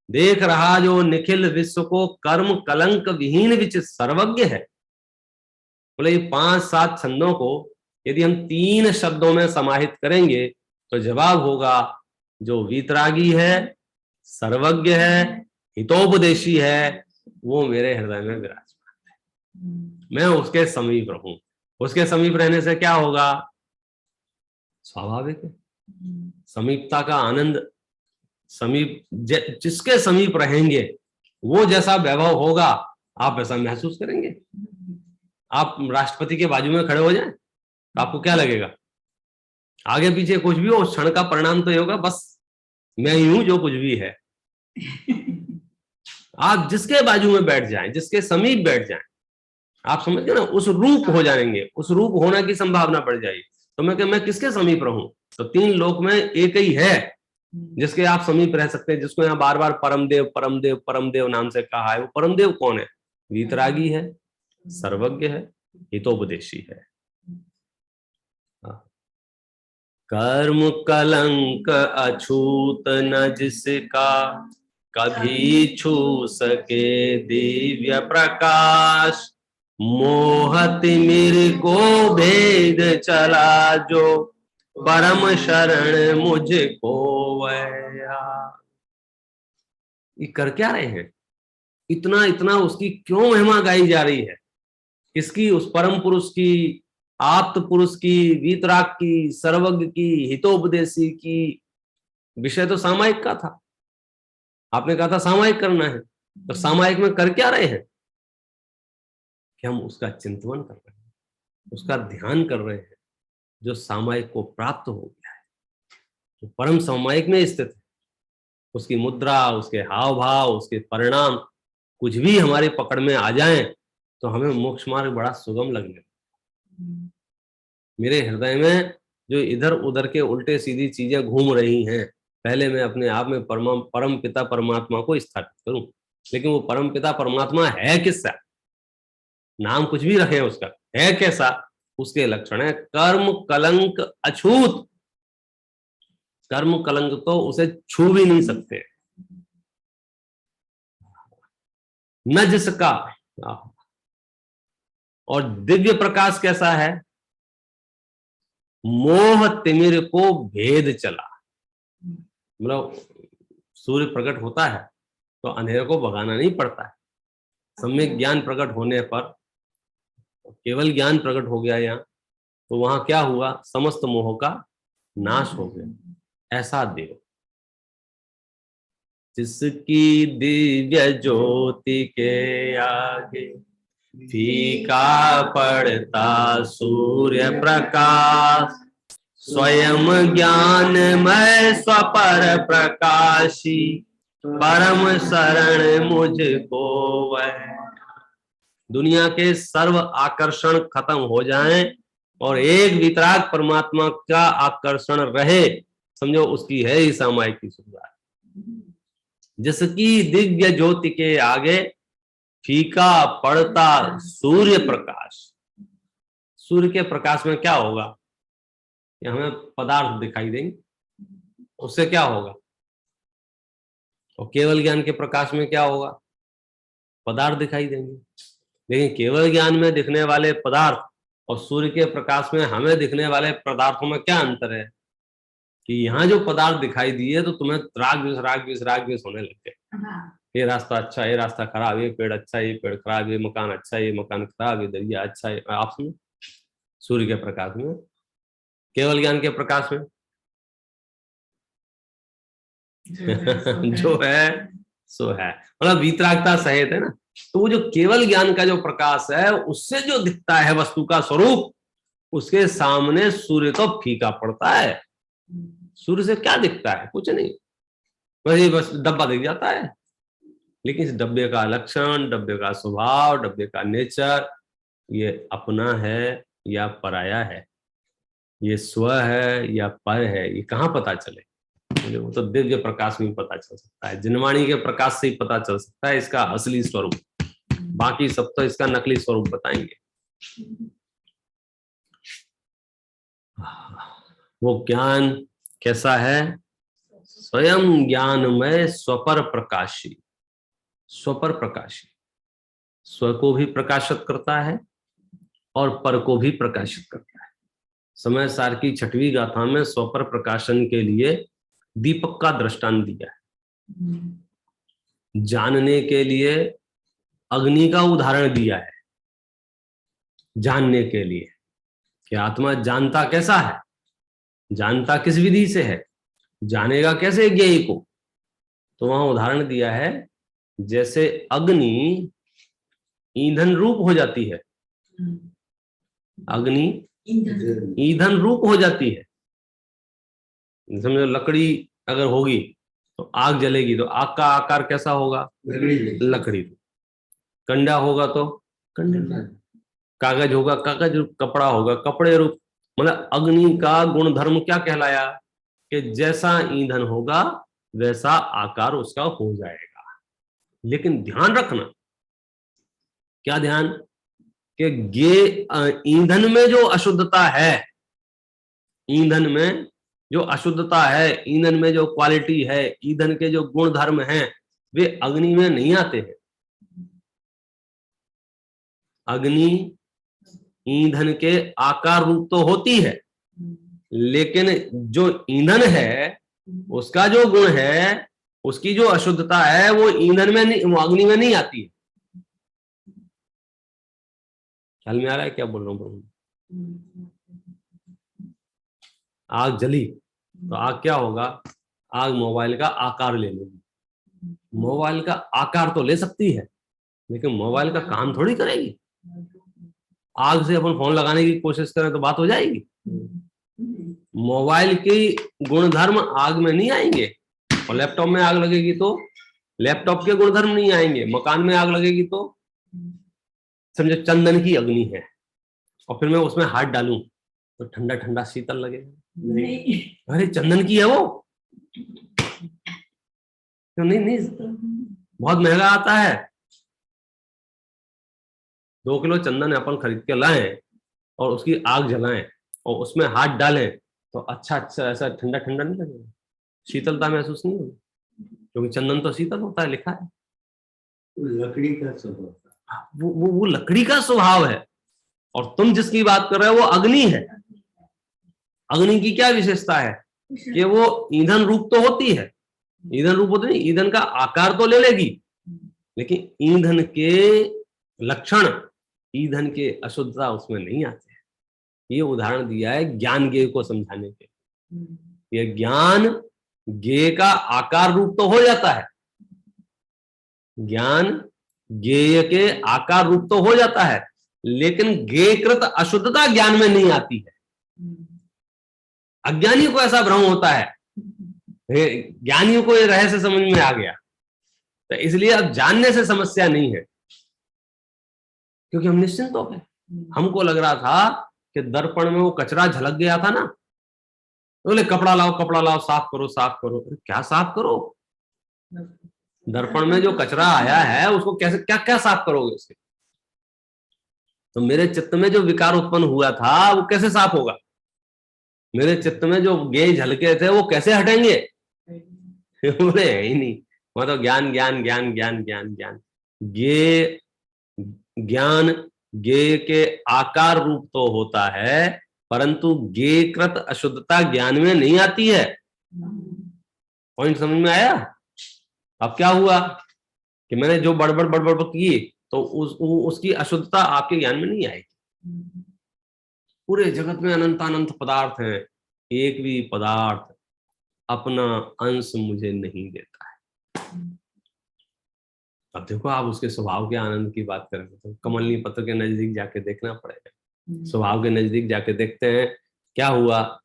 देख रहा जो निखिल विश्व को, कर्म कलंक विहीन विचित, सर्वज्ञ है। बोले ये 5-7 छंदों को यदि हम 3 शब्दों में समाहित करेंगे तो जवाब होगा जो वीतरागी है, सर्वज्ञ है, हितोपदेशी है, वो मेरे हृदय में विराजमान है। मैं उसके समीप रहूं। उसके समीप रहने से क्या होगा, स्वाभाविक है समीपता का आनंद। समीप जिसके समीप रहेंगे वो जैसा वैभव होगा आप ऐसा महसूस करेंगे। आप राष्ट्रपति के बाजू में खड़े हो जाएं तो आपको क्या लगेगा, आगे पीछे कुछ भी हो, उस क्षण का परिणाम तो ये होगा बस मैं ही हूं जो कुछ भी है। आप जिसके बाजू में बैठ जाएं, जिसके समीप बैठ जाएं, आप समझ गए ना, उस रूप हो जाएंगे, उस रूप होने की संभावना बढ़ जाएगी। तो मैं किसके समीप रहूं, तो 3 लोक में एक ही है जिसके आप समीप रह सकते हैं, जिसको यहाँ बार बार परमदेव परमदेव परमदेव नाम से कहा है। वो परमदेव कौन है, वीतरागी है, सर्वज्ञ है, हितोपदेशी है। कर्म कलंक अछूत न जिसका, कभी छू सके दिव्य प्रकाश, मोह तिमिर को भेद चला जो, परम शरण मुझको वया। ये कर क्या रहे हैं, इतना इतना उसकी क्यों महिमा गाई जा रही है, किसकी, उस परम पुरुष की, आप्त पुरुष की, वीतराग की, सर्वज्ञ की, हितोपदेशी की। विषय तो सामायिक का था, आपने कहा था सामायिक करना है, तो सामायिक में कर क्या रहे हैं कि हम उसका चिंतन कर रहे हैं, उसका ध्यान कर रहे हैं, जो सामायिक को प्राप्त हो गया है, जो परम सामायिक में स्थित है। उसकी मुद्रा, उसके हाव भाव, उसके परिणाम कुछ भी हमारी पकड़ में आ जाए तो हमें मोक्ष मार्ग बड़ा सुगम लगने। मेरे हृदय में जो इधर उधर के उल्टे सीधी चीजें घूम रही हैं, पहले मैं अपने आप में परम पिता परमात्मा को स्थापित करूं। लेकिन वो परम पिता परमात्मा है किसका? नाम कुछ भी रखे उसका, है कैसा? उसके लक्षण है कर्म कलंक अछूत। कर्म कलंक तो उसे छू भी नहीं सकते, न जिसका। और दिव्य प्रकाश कैसा है? मोह तिमिर को भेद चला। मतलब सूर्य प्रकट होता है तो अंधेरे को भगाना नहीं पड़ता है। सम्यक ज्ञान प्रकट होने पर, केवल ज्ञान प्रकट हो गया यहाँ, तो वहां क्या हुआ? समस्त मोह का नाश हो गया। ऐसा देव जिसकी दिव्य ज्योति के आगे फीका पड़ता सूर्य प्रकाश, स्वयं ज्ञानमय स्वपर प्रकाशी, परम शरण मुझको वह। दुनिया के सर्व आकर्षण खत्म हो जाएं और एक वितराग परमात्मा का आकर्षण रहे, समझो उसकी है ही सामायिक की सुविधा। जिसकी दिव्य ज्योति के आगे फीका पड़ता सूर्य प्रकाश। सूर्य के प्रकाश में क्या होगा? कि हमें पदार्थ दिखाई देंगे, उससे क्या होगा? और केवल ज्ञान के प्रकाश में क्या होगा? पदार्थ दिखाई देंगे। लेकिन केवल ज्ञान में दिखने वाले पदार्थ और सूर्य के प्रकाश में हमें दिखने वाले पदार्थों में क्या अंतर है? कि यहाँ जो पदार्थ दिखाई दिए तो तुम्हें राग द्वेष होने लग गए। ये रास्ता अच्छा, ये रास्ता खराब, ये पेड़ अच्छा, ये पेड़ खराब, ये मकान अच्छा, ये मकान खराब, ये दरिया अच्छा है। आप सुनो, सूर्य के प्रकाश में, केवल ज्ञान के प्रकाश में जो है सो है। मतलब वीतरागता सहित है ना। तो वो जो केवल ज्ञान का जो प्रकाश है, उससे जो दिखता है वस्तु का स्वरूप, उसके सामने सूर्य तो फीका पड़ता है। सूर्य से क्या दिखता है? कुछ नहीं, वही बस डब्बा दिख जाता है। लेकिन इस डब्बे का लक्षण, डब्बे का स्वभाव, डब्बे का नेचर, ये अपना है या पराया है, ये स्व है या पर है, ये कहाँ पता चले? वो तो दिव्य प्रकाश में पता चल सकता है, जिनवाणी के प्रकाश से ही पता चल सकता है इसका असली स्वरूप। बाकी सब तो इसका नकली स्वरूप बताएंगे। वो ज्ञान कैसा है? स्वयं ज्ञानमय स्वपर प्रकाशी। स्वपर प्रकाशी, स्व को भी प्रकाशित करता है और पर को भी प्रकाशित करता है। समय सार की 6वीं गाथा में स्वपर प्रकाशन के लिए दीपक का दृष्टांत दिया है। जानने के लिए अग्नि का उदाहरण दिया है। जानने के लिए कि आत्मा जानता कैसा है, जानता किस विधि से है, जानेगा कैसे ज्ञेय को? तो वहां उदाहरण दिया है, जैसे अग्नि ईंधन रूप हो जाती है। अग्नि ईंधन रूप हो जाती है। समझो लकड़ी अगर होगी तो आग जलेगी, तो आग का आकार कैसा होगा? लकड़ी। कंडा होगा तो कंडा, कागज होगा कागज रूप, कपड़ा होगा कपड़े रूप। मतलब अग्नि का गुणधर्म क्या कहलाया? कि जैसा ईंधन होगा वैसा आकार उसका हो जाएगा। लेकिन ध्यान रखना, क्या ध्यान? कि ईंधन में जो अशुद्धता है, ईंधन में जो अशुद्धता है, ईंधन में जो क्वालिटी है, ईंधन के जो गुण धर्म हैं, वे अग्नि में नहीं आते हैं। अग्नि ईंधन के आकार रूप तो होती है, लेकिन जो ईंधन है उसका जो गुण है, उसकी जो अशुद्धता है, वो ईंधन में नहीं, वो अग्नि में नहीं आती है। ख्याल में आ रहा है क्या बोल रहा हूँ? आग जली तो आग क्या होगा? आग मोबाइल का आकार ले लेगी। मोबाइल का आकार तो ले सकती है, लेकिन मोबाइल का काम थोड़ी करेगी। आग से अपन फोन लगाने की कोशिश करें तो बात हो जाएगी। मोबाइल की गुणधर्म आग में नहीं आएंगे, और लैपटॉप में आग लगेगी तो लैपटॉप के गुणधर्म नहीं आएंगे। मकान में आग लगेगी तो समझो चंदन की अग्नि है और फिर मैं उसमें हाथ डालूं तो ठंडा ठंडा शीतल लगेगा? नहीं, अरे चंदन की है वो, क्यों नहीं? नहीं, बहुत महंगा आता है। 2 किलो चंदन अपन खरीद के लाएं और उसकी आग जलाएं और उसमें हाथ डालें तो अच्छा अच्छा ऐसा ठंडा ठंडा नहीं लगेगा? शीतलता महसूस नहीं होगी? क्योंकि चंदन तो शीतल होता है, लिखा है। लकड़ी का स्वभाव, वो लकड़ी का स्वभाव है। और तुम जिसकी बात कर रहे हो वो अग्नि है। अग्नि की क्या विशेषता है कि वो ईंधन रूप तो होती है, ईंधन रूप होती नहीं, ईंधन का आकार तो ले लेगी, लेकिन ईंधन के लक्षण, ईंधन के अशुद्धता उसमें नहीं आते हैं। ये उदाहरण दिया है ज्ञान ज्ञेय को समझाने के। ये ज्ञान ज्ञेय का आकार रूप तो हो जाता है, ज्ञान ज्ञेय के आकार रूप तो हो जाता है, लेकिन ज्ञेयकृत अशुद्धता ज्ञान में नहीं आती है। अज्ञानियों को ऐसा भ्रम होता है, ज्ञानियों को ये रहस्य समझ में आ गया, तो इसलिए अब जानने से समस्या नहीं है, क्योंकि हम निश्चिंत हो गए। हमको लग रहा था कि दर्पण में वो कचरा झलक गया था ना, बोले कपड़ा लाओ साफ करो साफ करो। क्या साफ करो? दर्पण में जो कचरा आया है उसको कैसे क्या क्या साफ करोगे उसके? तो मेरे चित्त में जो विकार उत्पन्न हुआ था वो कैसे साफ होगा? मेरे चित्त में जो ज्ञेय झलके थे वो कैसे हटेंगे? बोले है ही नहीं। वहां तो ज्ञान ज्ञान ज्ञान ज्ञान ज्ञान ज्ञान ज्ञेय, ज्ञान ज्ञेय के आकार रूप तो होता है, परंतु ज्ञेयकृत अशुद्धता ज्ञान में नहीं आती है। पॉइंट समझ में आया? अब क्या हुआ कि मैंने जो बड़बड़ की तो उसकी अशुद्धता आपके ज्ञान में नहीं आएगी। पूरे जगत में अनंत पदार्थ हैं, एक भी पदार्थ अपना अंश मुझे नहीं देता है। अब देखो, आप उसके स्वभाव के आनंद की बात करेंगे तो कमलनी पत्र के नजदीक जाके देखना पड़ेगा। स्वभाव के नजदीक जाके देखते हैं क्या हुआ।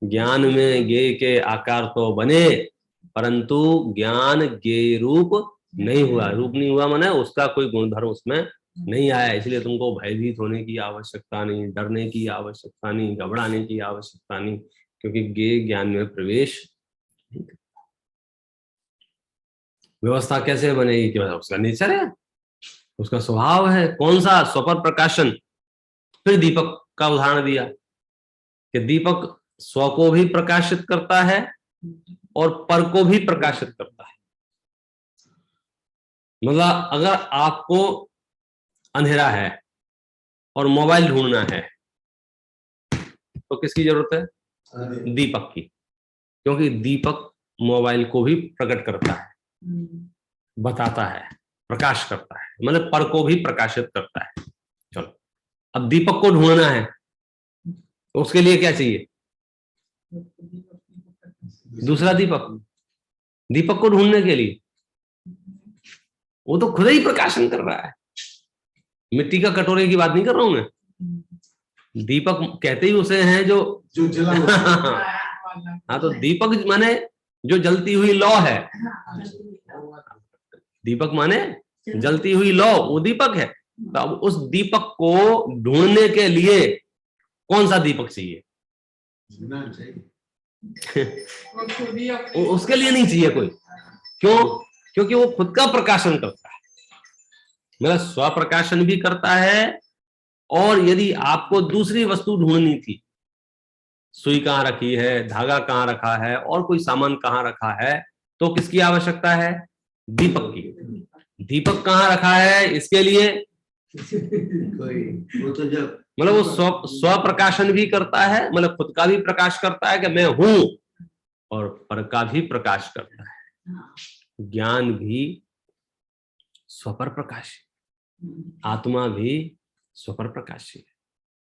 ज्ञान में ज्ञेय के आकार तो बने, परंतु ज्ञान ज्ञेय रूप नहीं हुआ। रूप नहीं हुआ माने उसका कोई गुणधर्म उसमें नहीं आया। इसलिए तुमको भयभीत होने की आवश्यकता नहीं, डरने की आवश्यकता नहीं, घबराने की आवश्यकता नहीं, क्योंकि ज्ञेय ज्ञान में प्रवेश नहीं करता। व्यवस्था कैसे बनेगी कि उसका नेचर है, उसका स्वभाव है। कौन सा? स्वपर प्रकाशन। फिर दीपक का उदाहरण दिया कि दीपक स्व को भी प्रकाशित करता है और पर को भी प्रकाशित करता है। मतलब अगर आपको अंधेरा है और मोबाइल ढूंढना है तो किसकी जरूरत है? दीपक की, क्योंकि दीपक मोबाइल को भी प्रकट करता है, बताता है, प्रकाश करता है, मतलब पर को भी प्रकाशित करता है। चलो, अब दीपक को ढूंढना है तो उसके लिए क्या चाहिए? दूसरा दीपक। दीपक को ढूंढने के लिए वो तो खुद ही प्रकाशन कर रहा है। मिट्टी का कटोरे की बात नहीं कर रहा हूं मैं। दीपक कहते ही उसे हैं जो जला हाँ, तो दीपक माने जो जलती हुई लौ है। दीपक माने जलती हुई लौ, वो दीपक है। तो अब उस दीपक को ढूंढने के लिए कौन सा दीपक चाहिए? उसके लिए नहीं चाहिए कोई। क्यों? क्योंकि वो खुद का प्रकाशन करता है, मेरा स्व प्रकाशन भी करता है। और यदि आपको दूसरी वस्तु ढूंढनी थी, सुई कहाँ रखी है, धागा कहाँ रखा है, और कोई सामान कहाँ रखा है, तो किसकी आवश्यकता है? दीपक की। दीपक कहाँ रखा है इसके लिए वो तो जब मतलब वो स्व प्रकाशन भी करता है, मतलब खुद का भी प्रकाश करता है कि मैं हूं, और पर का भी प्रकाश करता है। ज्ञान भी स्वपर प्रकाशी, आत्मा भी स्वपर प्रकाशी है।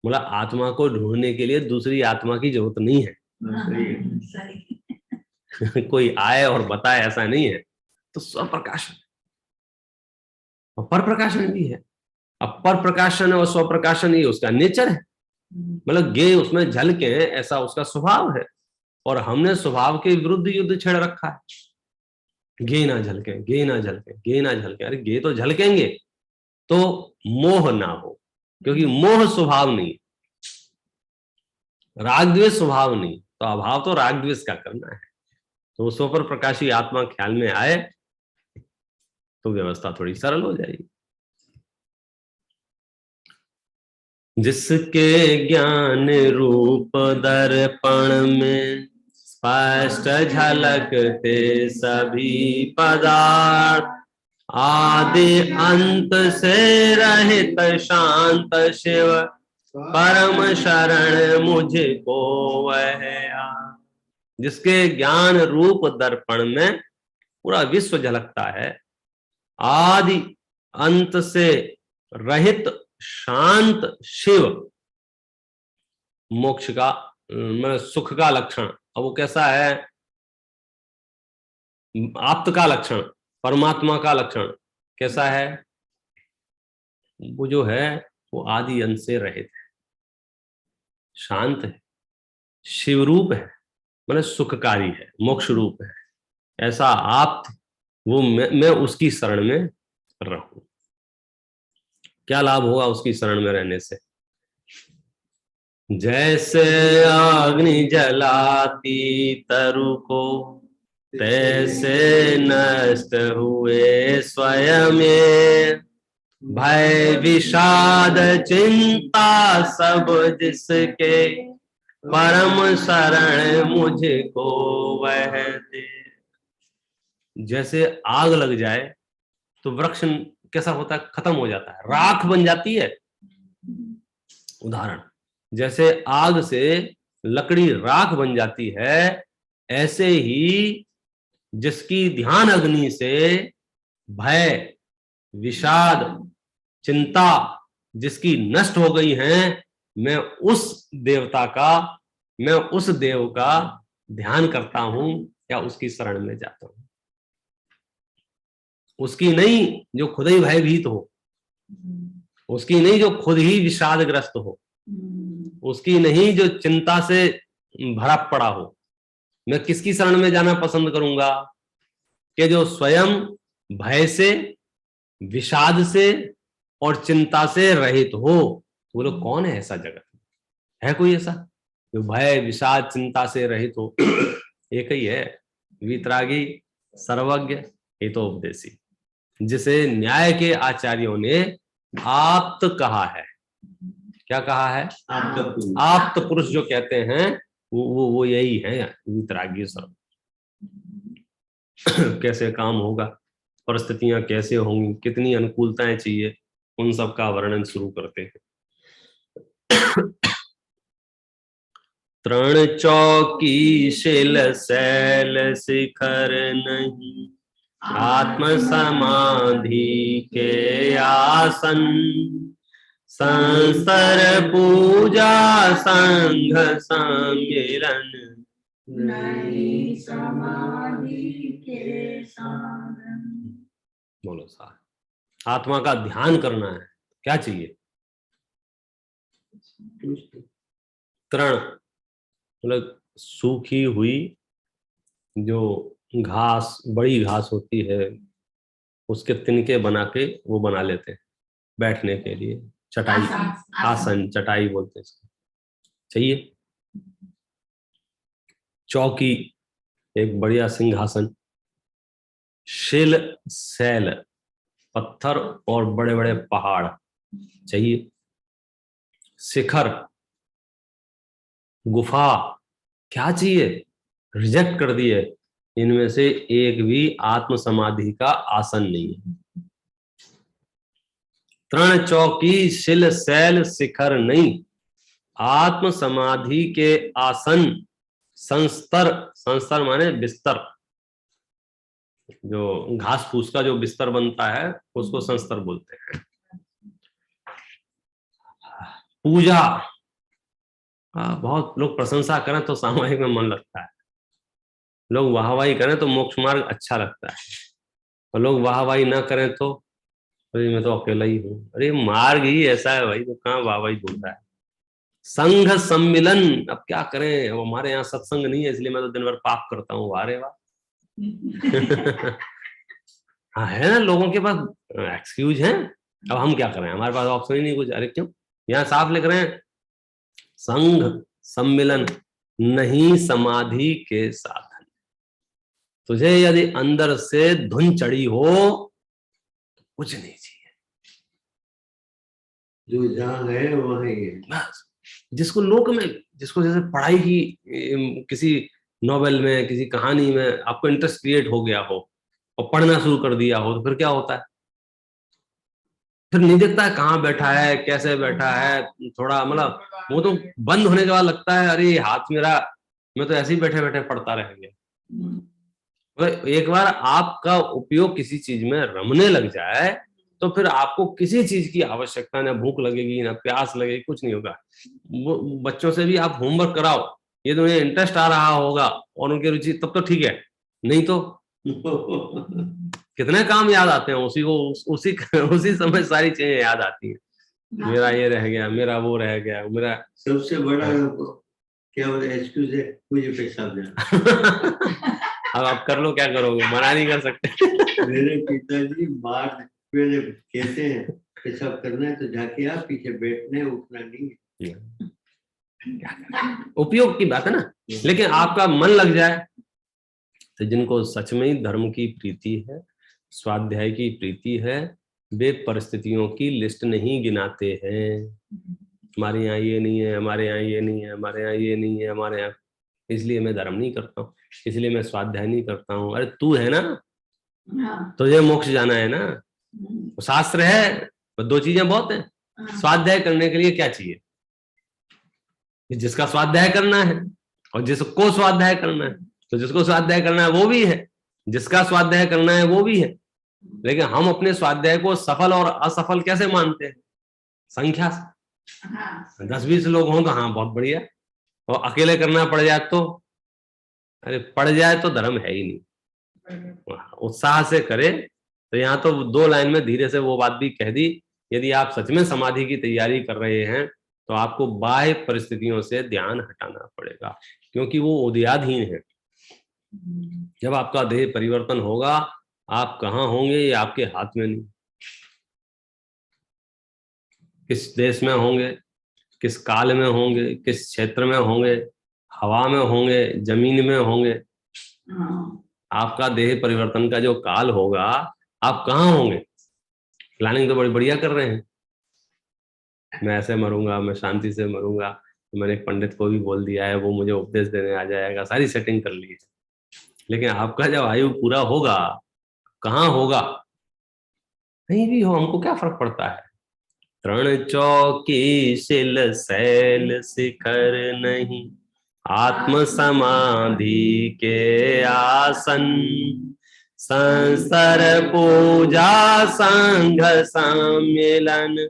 मतलब आत्मा को ढूंढने के लिए दूसरी आत्मा की जरूरत नहीं है। कोई आए और बताए ऐसा नहीं है। तो स्वप्रकाशन और पर प्रकाशन भी है। अब पर प्रकाशन और स्व प्रकाशन ये उसका नेचर है, मतलब ज्ञेय उसमें झलके हैं, ऐसा उसका स्वभाव है। और हमने स्वभाव के विरुद्ध युद्ध छेड़ रखा है। गे ना झलके, गे ना झलके, गे ना झलके। अरे गे तो झलकेंगे, तो मोह ना हो, क्योंकि मोह स्वभाव नहीं, राग द्वेष स्वभाव नहीं, तो अभाव तो राग द्वेष का करना है। तो उस पर प्रकाशी आत्मा ख्याल में आए तो व्यवस्था थोड़ी सरल हो जाएगी। जिसके ज्ञान रूप दर्पण में स्पष्ट झलकते सभी पदार्थ, आदि अंत से रहित शांत शिव परम शरण मुझको वह आ। जिसके ज्ञान रूप दर्पण में पूरा विश्व झलकता है, आदि अंत से रहित शांत शिव, मोक्ष का मतलब सुख का लक्षण। अब वो कैसा है? आप्त का लक्षण, परमात्मा का लक्षण कैसा है? वो जो है वो आदि अंत से रहित है, शांत है, शिव रूप है, मतलब सुखकारी है, मोक्ष रूप है। ऐसा आप्त वो मैं उसकी शरण में रहूं। क्या लाभ होगा उसकी शरण में रहने से? जैसे अग्नि जलाती तरु को, तैसे नष्ट हुए स्वयं, भय विषाद चिंता सब जिसके, परम शरण मुझको वह दे। जैसे आग लग जाए तो वृक्ष कैसा होता है? खत्म हो जाता है, राख बन जाती है। उदाहरण, जैसे आग से लकड़ी राख बन जाती है, ऐसे ही जिसकी ध्यान अग्नि से भय विषाद चिंता जिसकी नष्ट हो गई है, मैं उस देवता का, मैं उस देव का ध्यान करता हूं या उसकी शरण में जाता हूं। उसकी नहीं जो खुद ही भयभीत हो, उसकी नहीं जो खुद ही विषादग्रस्त हो, उसकी नहीं जो चिंता से भरा पड़ा हो। मैं किसकी शरण में जाना पसंद करूंगा? कि जो स्वयं भय से, विषाद से और चिंता से रहित हो। बोलो कौन है ऐसा जगत में? है कोई ऐसा जो भय विषाद चिंता से रहित हो? एक ही है, वीतरागी सर्वज्ञ हितोपदेशी, जिसे न्याय के आचार्यों ने आप्त कहा है। क्या कहा है? आप्त पुरुष जो कहते हैं वो यही है, वीतरागी सर्व। कैसे काम होगा, परिस्थितियां कैसे होंगी, कितनी अनुकूलताएं चाहिए, उन सब का वर्णन शुरू करते हैं। तृण चौकी शिल शैल शिखर नहीं, आत्म समाधि के आसन, संस्तर पूजा संघ सम्मिलन, नई समाधि के साधन। बोलो साहब, आत्मा का ध्यान करना है, क्या चाहिए? तृण मतलब सूखी हुई जो घास, बड़ी घास होती है, उसके तिनके बना के वो बना लेते हैं बैठने के लिए, चटाई, आसन, चटाई बोलते हैं इसको, चाहिए। चौकी एक बढ़िया सिंहासन, शिल शैल पत्थर और बड़े बड़े पहाड़ चाहिए, शिखर गुफा क्या चाहिए? रिजेक्ट कर दिए, इनमें से एक भी आत्म समाधि का आसन नहीं है। तृण चौकी शिल शैल शिखर नहीं, आत्म समाधि के आसन, संस्तर, संस्तर माने बिस्तर, जो घास फूस का जो बिस्तर बनता है उसको संस्तर बोलते हैं। पूजा, बहुत लोग प्रशंसा करें तो सामाजिक में मन लगता है, लोग वाहवाही करें तो मोक्ष मार्ग अच्छा लगता है, और लोग वाहवाही ना करें तो अरे मैं तो अकेला ही हूँ, अरे मार्ग ही ऐसा है भाई, तो कहाँ वाहवाही ढूंढता है। संघ सम्मिलन, अब क्या करें, अब हमारे यहाँ सत्संग नहीं है इसलिए मैं तो दिन भर पाप करता हूँ। वाह रे वाह। हाँ है ना, लोगों के पास एक्सक्यूज है। अब हम क्या करें, हमारे पास ऑप्शन ही नहीं कुछ। अरे क्यों, यहाँ साफ लिख रहे हैं, संघ सम्मिलन नहीं समाधि के साधन। तुझे यदि अंदर से धुन चढ़ी हो तो कुछ नहीं चाहिए। जो जहाँ है वहाँ ही है। बस जिसको लोक में, जिसको जैसे पढ़ाई की किसी नॉवेल में, किसी कहानी में आपको इंटरेस्ट क्रिएट हो गया हो और पढ़ना शुरू कर दिया हो, तो फिर क्या होता है, फिर नहीं देखता है कहाँ बैठा है, कैसे बैठा है, थोड़ा मतलब वो तो बंद होने के बाद लगता है अरे हाथ मेरा, मैं तो ऐसे ही बैठे बैठे पढ़ता रह गया। तो एक बार आपका उपयोग किसी चीज में रमने लग जाए तो फिर आपको किसी चीज की आवश्यकता, ना भूख लगेगी ना प्यास लगेगी, कुछ नहीं होगा। वो बच्चों से भी आप होमवर्क कराओ, ये तो उन्हें इंटरेस्ट आ रहा होगा और उनकी रुचि, तब तो ठीक है, नहीं तो कितने काम याद आते हैं उसी को, उसी समय सारी चीजें याद आती हैं। मेरा ये रह गया, मेरा वो रह गया, मेरा सबसे बड़ा क्या बोले एक्सक्यूज है, मुझे पेशाब जाना। अब आप कर लो, क्या करोगे, मना नहीं कर सकते। मेरे पिताजी मार पहले कहते हैं पेशाब करना है तो जाके आप पीछे बैठना है, उठना नहीं। उपयोग की बात है ना, लेकिन आपका मन लग जाए तो जिनको सच में ही धर्म की प्रीति है, स्वाध्याय की प्रीति है, वे परिस्थितियों की लिस्ट नहीं गिनाते हैं। हमारे यहाँ ये नहीं है, हमारे यहाँ ये नहीं है, हमारे यहाँ ये नहीं है, हमारे यहाँ, इसलिए मैं धर्म नहीं करता हूँ, इसलिए मैं स्वाध्याय नहीं करता हूँ। अरे तू है ना, तुझे मोक्ष जाना है ना, शास्त्र है, दो चीजें बहुत है। स्वाध्याय करने के लिए क्या चाहिए, जिसका स्वाध्याय करना है और जिसको स्वाध्याय करना है। तो जिसको स्वाध्याय करना है वो भी है, जिसका स्वाध्याय करना है वो भी है। लेकिन हम अपने स्वाध्याय को सफल और असफल कैसे मानते हैं, संख्या से। 10-20 लोग हों तो हाँ बहुत बढ़िया, और अकेले करना पड़ जाए तो, अरे पड़ जाए तो धर्म है ही नहीं। उत्साह से करे तो यहाँ तो 2 लाइन में धीरे से वो बात भी कह दी, यदि आप सच में समाधि की तैयारी कर रहे हैं तो आपको बाह्य परिस्थितियों से ध्यान हटाना पड़ेगा, क्योंकि वो उदयाधीन है। जब आपका देह परिवर्तन होगा, आप कहाँ होंगे ये आपके हाथ में नहीं। किस देश में होंगे, किस काल में होंगे, किस क्षेत्र में होंगे, हवा में होंगे, जमीन में होंगे, आपका देह परिवर्तन का जो काल होगा, आप कहाँ होंगे। प्लानिंग तो बड़ी बढ़िया कर रहे हैं, मैं ऐसे मरूंगा, मैं शांति से मरूंगा, तो मैंने एक पंडित को भी बोल दिया है, वो मुझे उपदेश देने आ जाएगा, सारी सेटिंग कर ली है। लेकिन आपका जब आयु पूरा होगा, कहाँ होगा, कहीं भी हो, हमको क्या फर्क पड़ता है। तृण चौकी शिल शैल शिखर नहीं, आत्म समाधि के आसन, संसार पूजा संघ सम्मिलन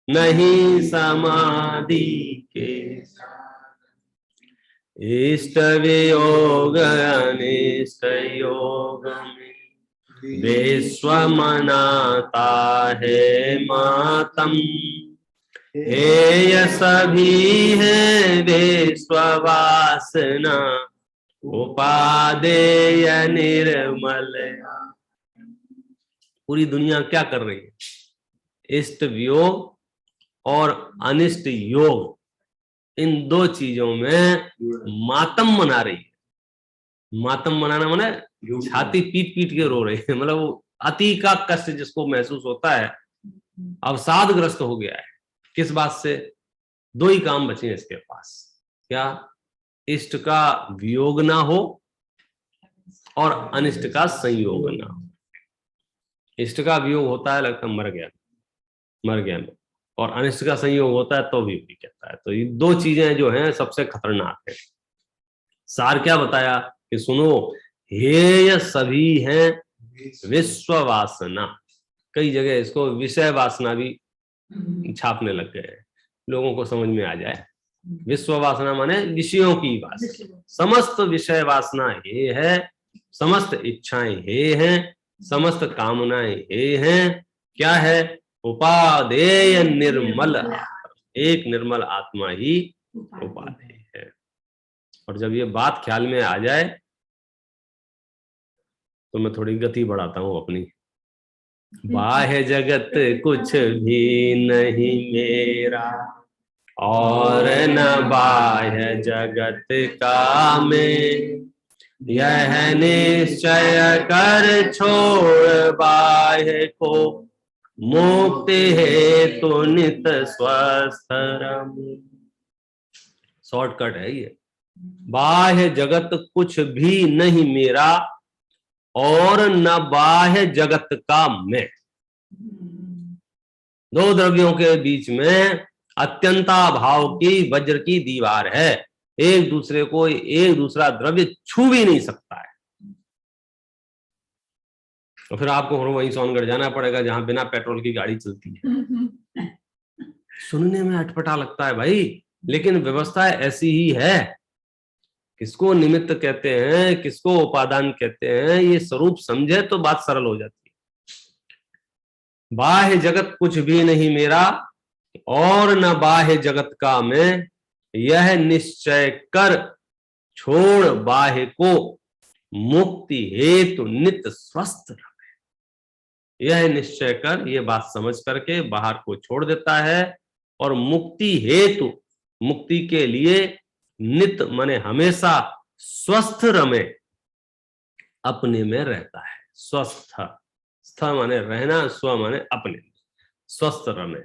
नहीं समाधि के। इष्ट वियोग अनिष्ट योग में विश्व मनाता है मातम, हेय सभी है विश्व वासना, उपादेय निर्मल। पूरी दुनिया क्या कर रही है, इष्ट वियोग और अनिष्ट योग, इन 2 चीजों में मातम मना रही है। मातम मनाना माने छाती पीट पीट के रो रही है, मतलब वो अति का कष्ट जिसको महसूस होता है, अवसादग्रस्त हो गया है। किस बात से, 2 ही काम बचे हैं इसके पास, क्या, इष्ट का वियोग ना हो और अनिष्ट का संयोग ना हो। इष्ट का वियोग होता है, लगता है मर गया मैं, और अनिष्ट का संयोग होता है तो भी कहता है। तो ये 2 चीजें जो हैं सबसे खतरनाक है। सार क्या बताया कि सुनो, हेय सभी हैं विश्व वासना। कई जगह इसको विषय वासना भी छापने लग गए हैं, लोगों को समझ में आ जाए। विश्व वासना माने विषयों की वासना, समस्त विषय वासना हे है, समस्त इच्छाएं हे हैं, समस्त कामनाएं हे हैं। क्या है, उपादेय निर्मल, एक निर्मल आत्मा ही उपादेय है। और जब ये बात ख्याल में आ जाए तो मैं थोड़ी गति बढ़ाता हूं अपनी, बाह्य जगत कुछ भी नहीं मेरा और न बाह्य जगत का मैं, यह निश्चय कर छोड़ बाह्य को, मुक्ति है तो नित स्वस्थ रमे। शॉर्टकट है ये। बाह्य जगत कुछ भी नहीं मेरा और न बाह्य जगत का मैं। दो द्रव्यों के बीच में अत्यंता भाव की वज्र की दीवार है, एक दूसरे को एक दूसरा द्रव्य छू भी नहीं सकता है। तो फिर आपको वहीं सोनगढ़ जाना पड़ेगा जहां बिना पेट्रोल की गाड़ी चलती है। सुनने में अटपटा लगता है भाई, लेकिन व्यवस्था ऐसी ही है। किसको निमित्त कहते हैं, किसको उपादान कहते हैं, ये स्वरूप समझे तो बात सरल हो जाती है। बाह्य जगत कुछ भी नहीं मेरा और न बाह्य जगत का मैं, यह निश्चय कर छोड़ बाह्य को, मुक्ति हेतु नित स्वस्थ रहे। यह निश्चय कर, ये बात समझ करके बाहर को छोड़ देता है और मुक्ति हेतु, मुक्ति के लिए नित माने हमेशा स्वस्थ रमे, अपने में रहता है। स्वस्थ, स्थ माने रहना, स्व माने अपने, स्वस्थ रमे।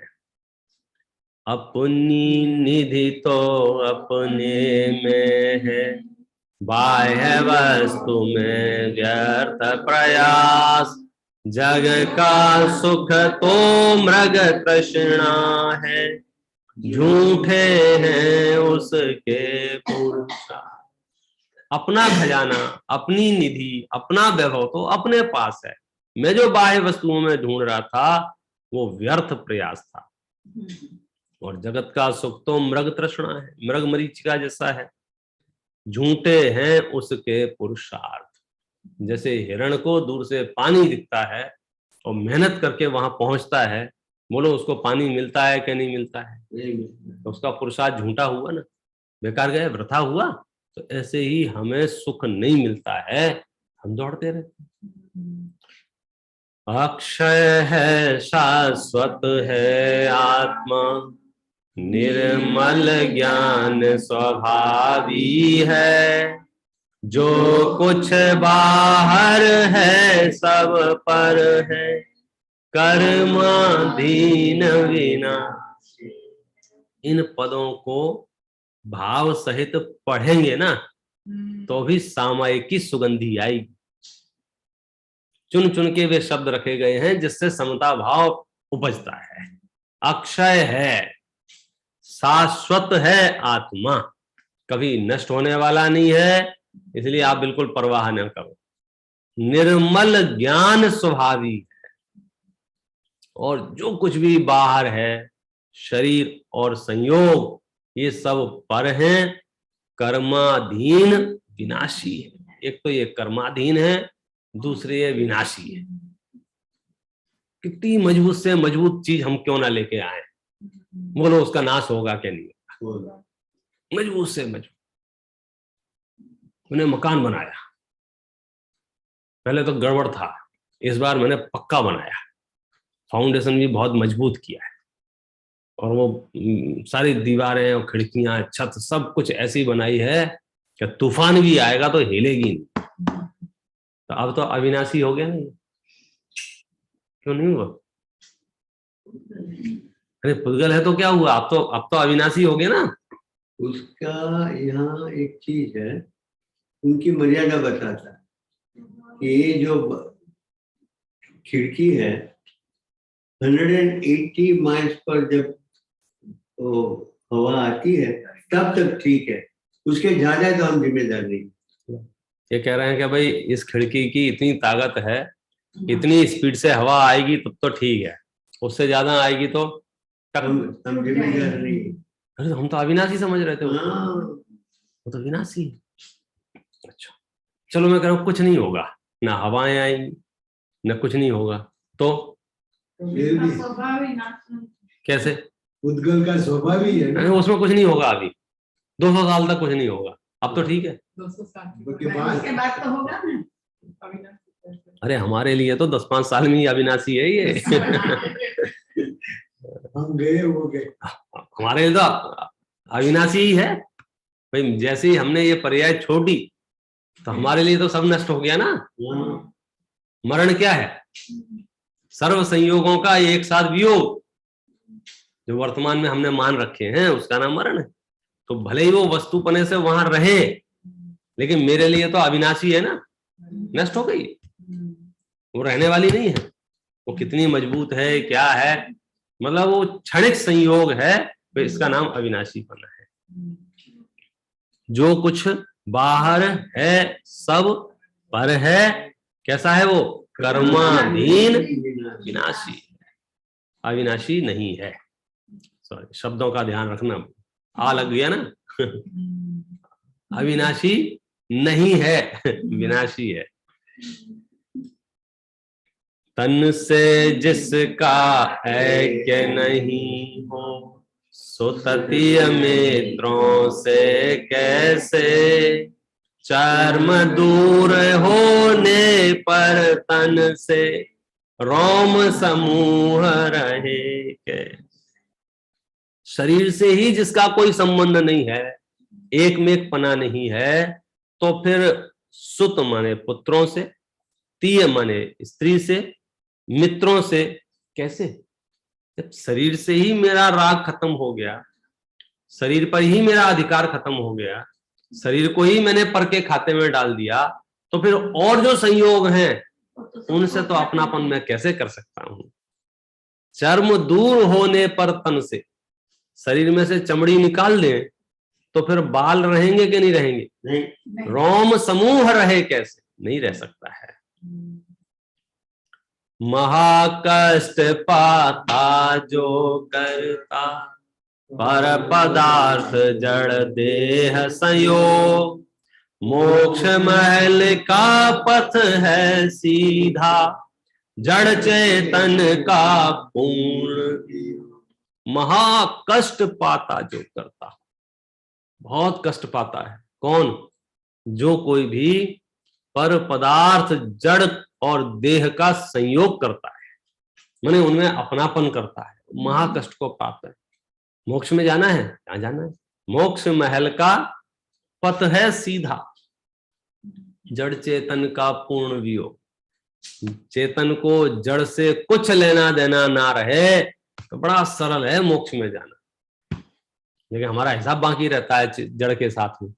अपनी निधि तो अपने में है, बाह्य वस्तु में व्यर्थ प्रयास, जग का सुख तो मृग तृष्णा है, झूठे हैं उसके पुरुषार्थ। अपना खजाना, अपनी निधि, अपना वैभव तो अपने पास है। मैं जो बाह्य वस्तुओं में ढूंढ रहा था वो व्यर्थ प्रयास था। और जगत का सुख तो मृग तृष्णा है, मृग मरीचिका जैसा है। झूठे हैं उसके पुरुषार्थ। जैसे हिरण को दूर से पानी दिखता है और मेहनत करके वहां पहुंचता है, बोलो उसको पानी मिलता है कि नहीं मिलता है? तो उसका पुरुषार्थ झूठा हुआ ना, बेकार गया, वृथा हुआ। तो ऐसे ही हमें सुख नहीं मिलता है, हम दौड़ते रहते। अक्षय है, शाश्वत है आत्मा, निर्मल ज्ञान स्वभावी है, जो कुछ बाहर है सब पर है, कर्माधीन विनाशी। इन पदों को भाव सहित पढ़ेंगे ना तो भी सामायिक की सुगंधी आएगी। चुन चुन के वे शब्द रखे गए हैं जिससे समता भाव उपजता है। अक्षय है, शाश्वत है आत्मा, कभी नष्ट होने वाला नहीं है, इसलिए आप बिल्कुल परवाह न करो। निर्मल ज्ञान स्वभावी है, और जो कुछ भी बाहर है, शरीर और संयोग, ये सब पर हैं, कर्माधीन विनाशी है। एक तो ये कर्माधीन है, दूसरे ये विनाशी है। कितनी मजबूत से मजबूत चीज हम क्यों ना लेके आए, बोलो उसका नाश होगा क्या? नहीं होगा। मजबूत से मजबूत मैंने मकान बनाया, पहले तो गड़बड़ था, इस बार मैंने पक्का बनाया, फाउंडेशन भी बहुत मजबूत किया है, और वो सारी दीवारें और खिड़कियां, छत, सब कुछ ऐसी बनाई है कि तूफान भी आएगा तो हिलेगी नहीं। तो अब तो अविनाशी हो गया नहीं, क्यों नहीं हुआ? अरे पुद्गल है तो क्या हुआ, अब तो अविनाशी हो गया ना। उसका यहाँ एक चीज है, उनकी मर्यादा बताता है कि ये जो खिड़की है 180 माइल्स पर जब हवा आती है तब तक ठीक है, उसके ज्यादा तो हम जिम्मेदार नहीं। ये कह रहे हैं कि भाई इस खिड़की की इतनी ताकत है, इतनी स्पीड से हवा आएगी तब तो ठीक है, उससे ज्यादा आएगी तो हम जिम्मेदार नहीं। अरे हम तो अविनाशी समझ रहे थे, हाँ। वो तो विनाशी। अच्छा चलो मैं कह रहा हूँ कुछ नहीं होगा, ना हवाएं आएंगी ना कुछ नहीं होगा, तो कैसे? उद्गल का स्वभाव ही है ना। उसमें कुछ नहीं होगा, अभी 200 साल तक कुछ नहीं होगा, अब तो ठीक है। 200 साल के बाद तो होगा ना। अरे हमारे लिए तो 10-5 साल में ही अविनाशी है ये। हम गए वो गए। हमारे लिए तो अविनाशी ही है भाई। जैसे ही हमने ये पर्याय छोड़ दी तो हमारे लिए तो सब नष्ट हो गया ना। मरण क्या है? सर्व संयोगों का एक साथ वियोग, जो वर्तमान में हमने मान रखे हैं उसका नाम मरण है। तो भले ही वो वस्तुपने से वहां रहे, लेकिन मेरे लिए तो अविनाशी है ना, नष्ट हो गई, वो रहने वाली नहीं है। वो कितनी मजबूत है, क्या है, मतलब वो क्षणिक संयोग है, तो इसका नाम अविनाशीपना है। जो कुछ बाहर है सब पर है, कैसा है वो? कर्माधीन विनाशी, अविनाशी नहीं है। सॉरी, शब्दों का ध्यान रखना, आ लग गया ना। अविनाशी नहीं है, विनाशी है। तन से जिसका ऐक्य नहीं हो, सो ततीय मित्रों से कैसे, चर्म दूर होने पर तन से रोम समूह रहे के। शरीर से ही जिसका कोई संबंध नहीं है, एक में एक पना नहीं है, तो फिर सुत माने पुत्रों से, तीय माने स्त्री से, मित्रों से कैसे? जब शरीर से ही मेरा राग खत्म हो गया, शरीर पर ही मेरा अधिकार खत्म हो गया, शरीर को ही मैंने पर के खाते में डाल दिया, तो फिर और जो संयोग हैं उनसे तो अपनापन मैं कैसे कर सकता हूं? चर्म दूर होने पर तन से, शरीर में से चमड़ी निकाल दें तो फिर बाल रहेंगे कि नहीं रहेंगे? नहीं। रोम समूह रहे कैसे? नहीं रह सकता है। महाकष्ट पाता जो करता, पर पदार्थ जड़ देह संयोग, मोक्ष महल का पथ है सीधा, जड़ चेतन का पूर्ण। महाकष्ट पाता जो करता, बहुत कष्ट पाता है। कौन? जो कोई भी पर पदार्थ जड़ और देह का संयोग करता है, माने उनमें अपनापन करता है, महाकष्ट को पाता है। मोक्ष में जाना है, कहां जाना है? मोक्ष महल का पथ है सीधा, जड़ चेतन का पूर्ण वियोग। चेतन को जड़ से कुछ लेना देना ना रहे तो बड़ा सरल है मोक्ष में जाना। लेकिन हमारा हिसाब बाकी रहता है जड़ के साथ में,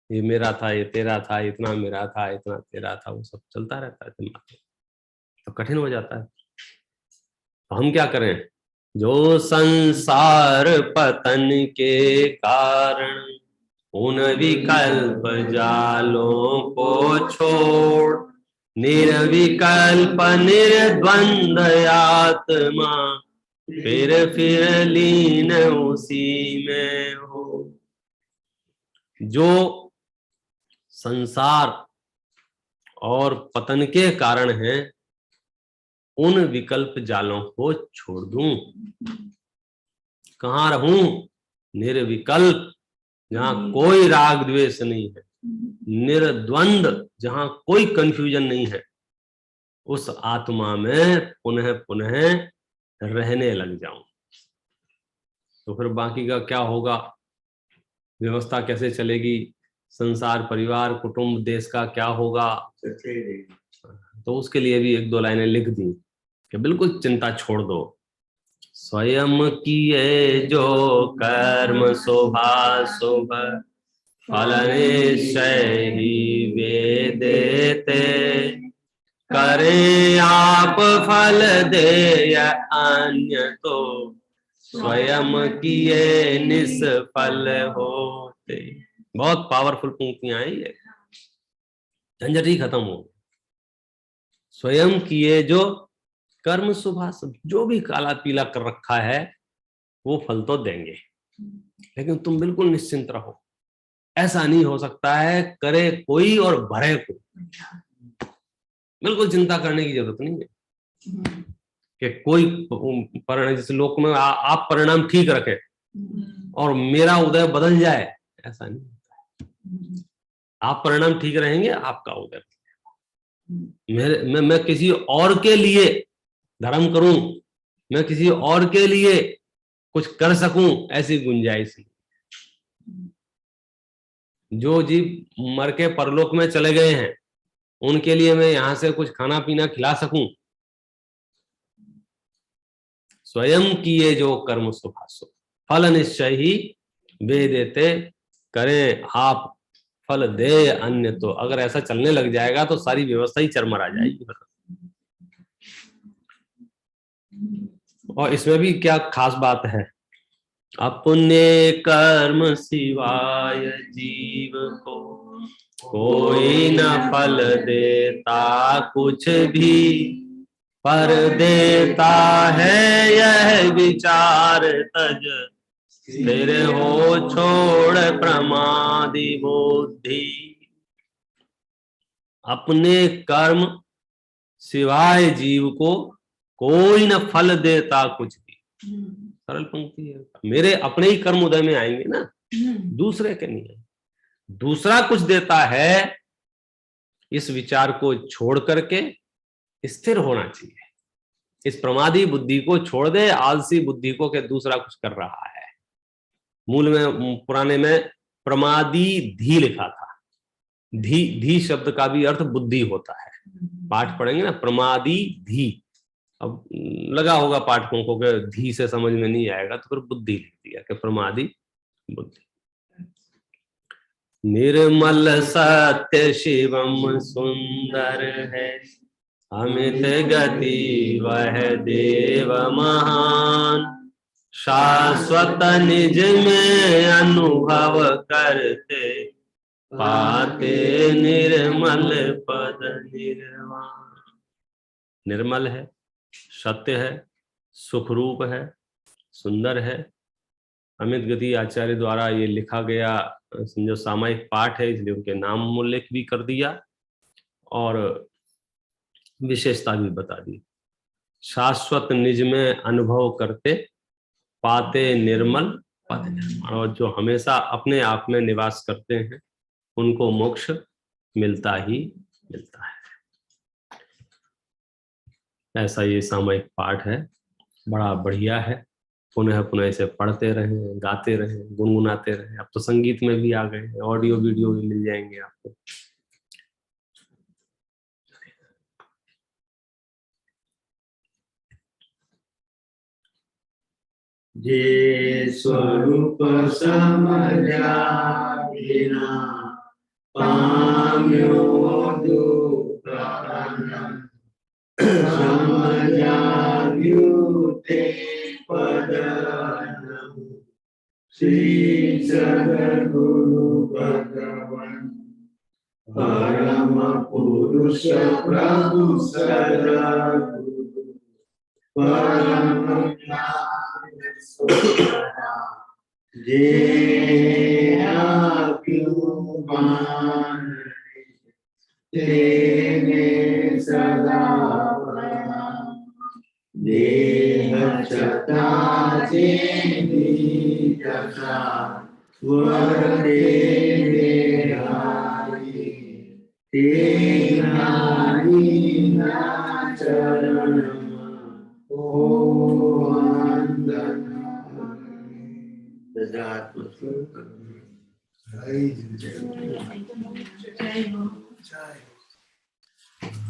ये मेरा था, ये तेरा था, इतना मेरा था, इतना तेरा था, वो सब चलता रहता है दिमाग में, तो कठिन हो जाता है। तो हम क्या करें? जो संसार पतन के कारण उन विकल्प जालों को छोड़, निर्विकल्प निर्द्वंद आत्मा फिर लीन उसी में हो। जो संसार और पतन के कारण है, उन विकल्प जालों को छोड़ दूं, कहां रहूं? निर्विकल्प, जहां कोई राग द्वेष नहीं है, निर्द्वंद, जहां कोई कंफ्यूजन नहीं है, उस आत्मा में पुनः पुनः रहने लग जाऊं। तो फिर बाकी का क्या होगा? व्यवस्था कैसे चलेगी? संसार, परिवार, कुटुंब, देश का क्या होगा? तो उसके लिए भी 1-2 लाइनें लिख दी कि बिल्कुल चिंता छोड़ दो। स्वयं किए जो कर्म शोभा शुभ, फल निश्चय ही वे देते, करें आप फल दे अन्य तो स्वयं किए निष्फल होते। बहुत पावरफुल पंक्तियां हैं ये, झंझट ही खत्म हो। स्वयं किए जो कर्म शुभाशुभ, जो भी काला पीला कर रखा है वो फल तो देंगे, लेकिन तुम बिल्कुल निश्चिंत रहो। ऐसा नहीं हो सकता है करे कोई और भरे कोई, बिल्कुल चिंता करने की जरूरत नहीं है कि कोई परिणाम, जैसे लोक में आप परिणाम ठीक रखें और मेरा उदय बदल जाए, ऐसा नहीं होता है। आप परिणाम ठीक रहेंगे, आपका उदय। मैं किसी और के लिए धर्म करूं, मैं किसी और के लिए कुछ कर सकूं, ऐसी गुंजाइश नहीं। जो जीव मर के परलोक में चले गए हैं, उनके लिए मैं यहां से कुछ खाना पीना खिला सकूं, स्वयं किए जो कर्म सुभासो फल निश्चय ही वे देते, करें आप फल दे अन्य तो। अगर ऐसा चलने लग जाएगा तो सारी व्यवस्था ही चरमरा जाएगी। और इसमें भी क्या खास बात है, अपने कर्म सिवाय जीव को कोई न फल देता कुछ भी, पर देता है यह विचार तज, स्थिर हो छोड़ प्रमादी बुद्धि। अपने कर्म सिवाय जीव को कोई न फल देता कुछ भी। सरल पंक्ति है। मेरे अपने ही कर्म उदय में आएंगे ना, दूसरे के नहीं आएंगे। दूसरा कुछ देता है, इस विचार को छोड़ करके स्थिर होना चाहिए। इस प्रमादी बुद्धि को छोड़ दे, आलसी बुद्धि को कि दूसरा कुछ कर रहा है। मूल में पुराने में प्रमादी धी लिखा था। धी शब्द का भी अर्थ बुद्धि होता है। पाठ पढ़ेंगे ना, प्रमादी धी। अब लगा होगा पाठकों को कि धी से समझ में नहीं आएगा, तो फिर बुद्धि लिख दिया कि प्रमादी बुद्धि। निर्मल सत्य शिवम सुंदर है, अमित गति वह देव महान, शाश्वत निज में अनुभव करते, पाते निर्मल पद निर्वाण। निर्मल है, सत्य है, सुखरूप है, सुंदर है। अमित गति आचार्य द्वारा ये लिखा गया समझो सामायिक पाठ है, इसलिए उनके नाम उल्लेख भी कर दिया और विशेषता भी बता दी। शाश्वत निज में अनुभव करते, पाते निर्मल पद निर्वाण। और जो हमेशा अपने आप में निवास करते हैं, उनको मोक्ष मिलता ही मिलता है। ऐसा ये सामयिक पाठ है, बड़ा बढ़िया है। पुनः पुनः इसे पढ़ते रहें, गाते रहें, गुनगुनाते रहें। अब तो संगीत में भी आ गए, ऑडियो वीडियो भी मिल जाएंगे आपको। जे स्वरूप समझा बिना, पाम्यो दुख अनंत, समझा व्युते पदनम, श्री सद्गुरु भगवान परम पुरुष प्रभु सद्गुरु परम जे आत्मान तेने सदा प्रणाम, देह छटा जेनी जसा वरते हारी, ते नारी ना चरण ओ वंदन। जय हो।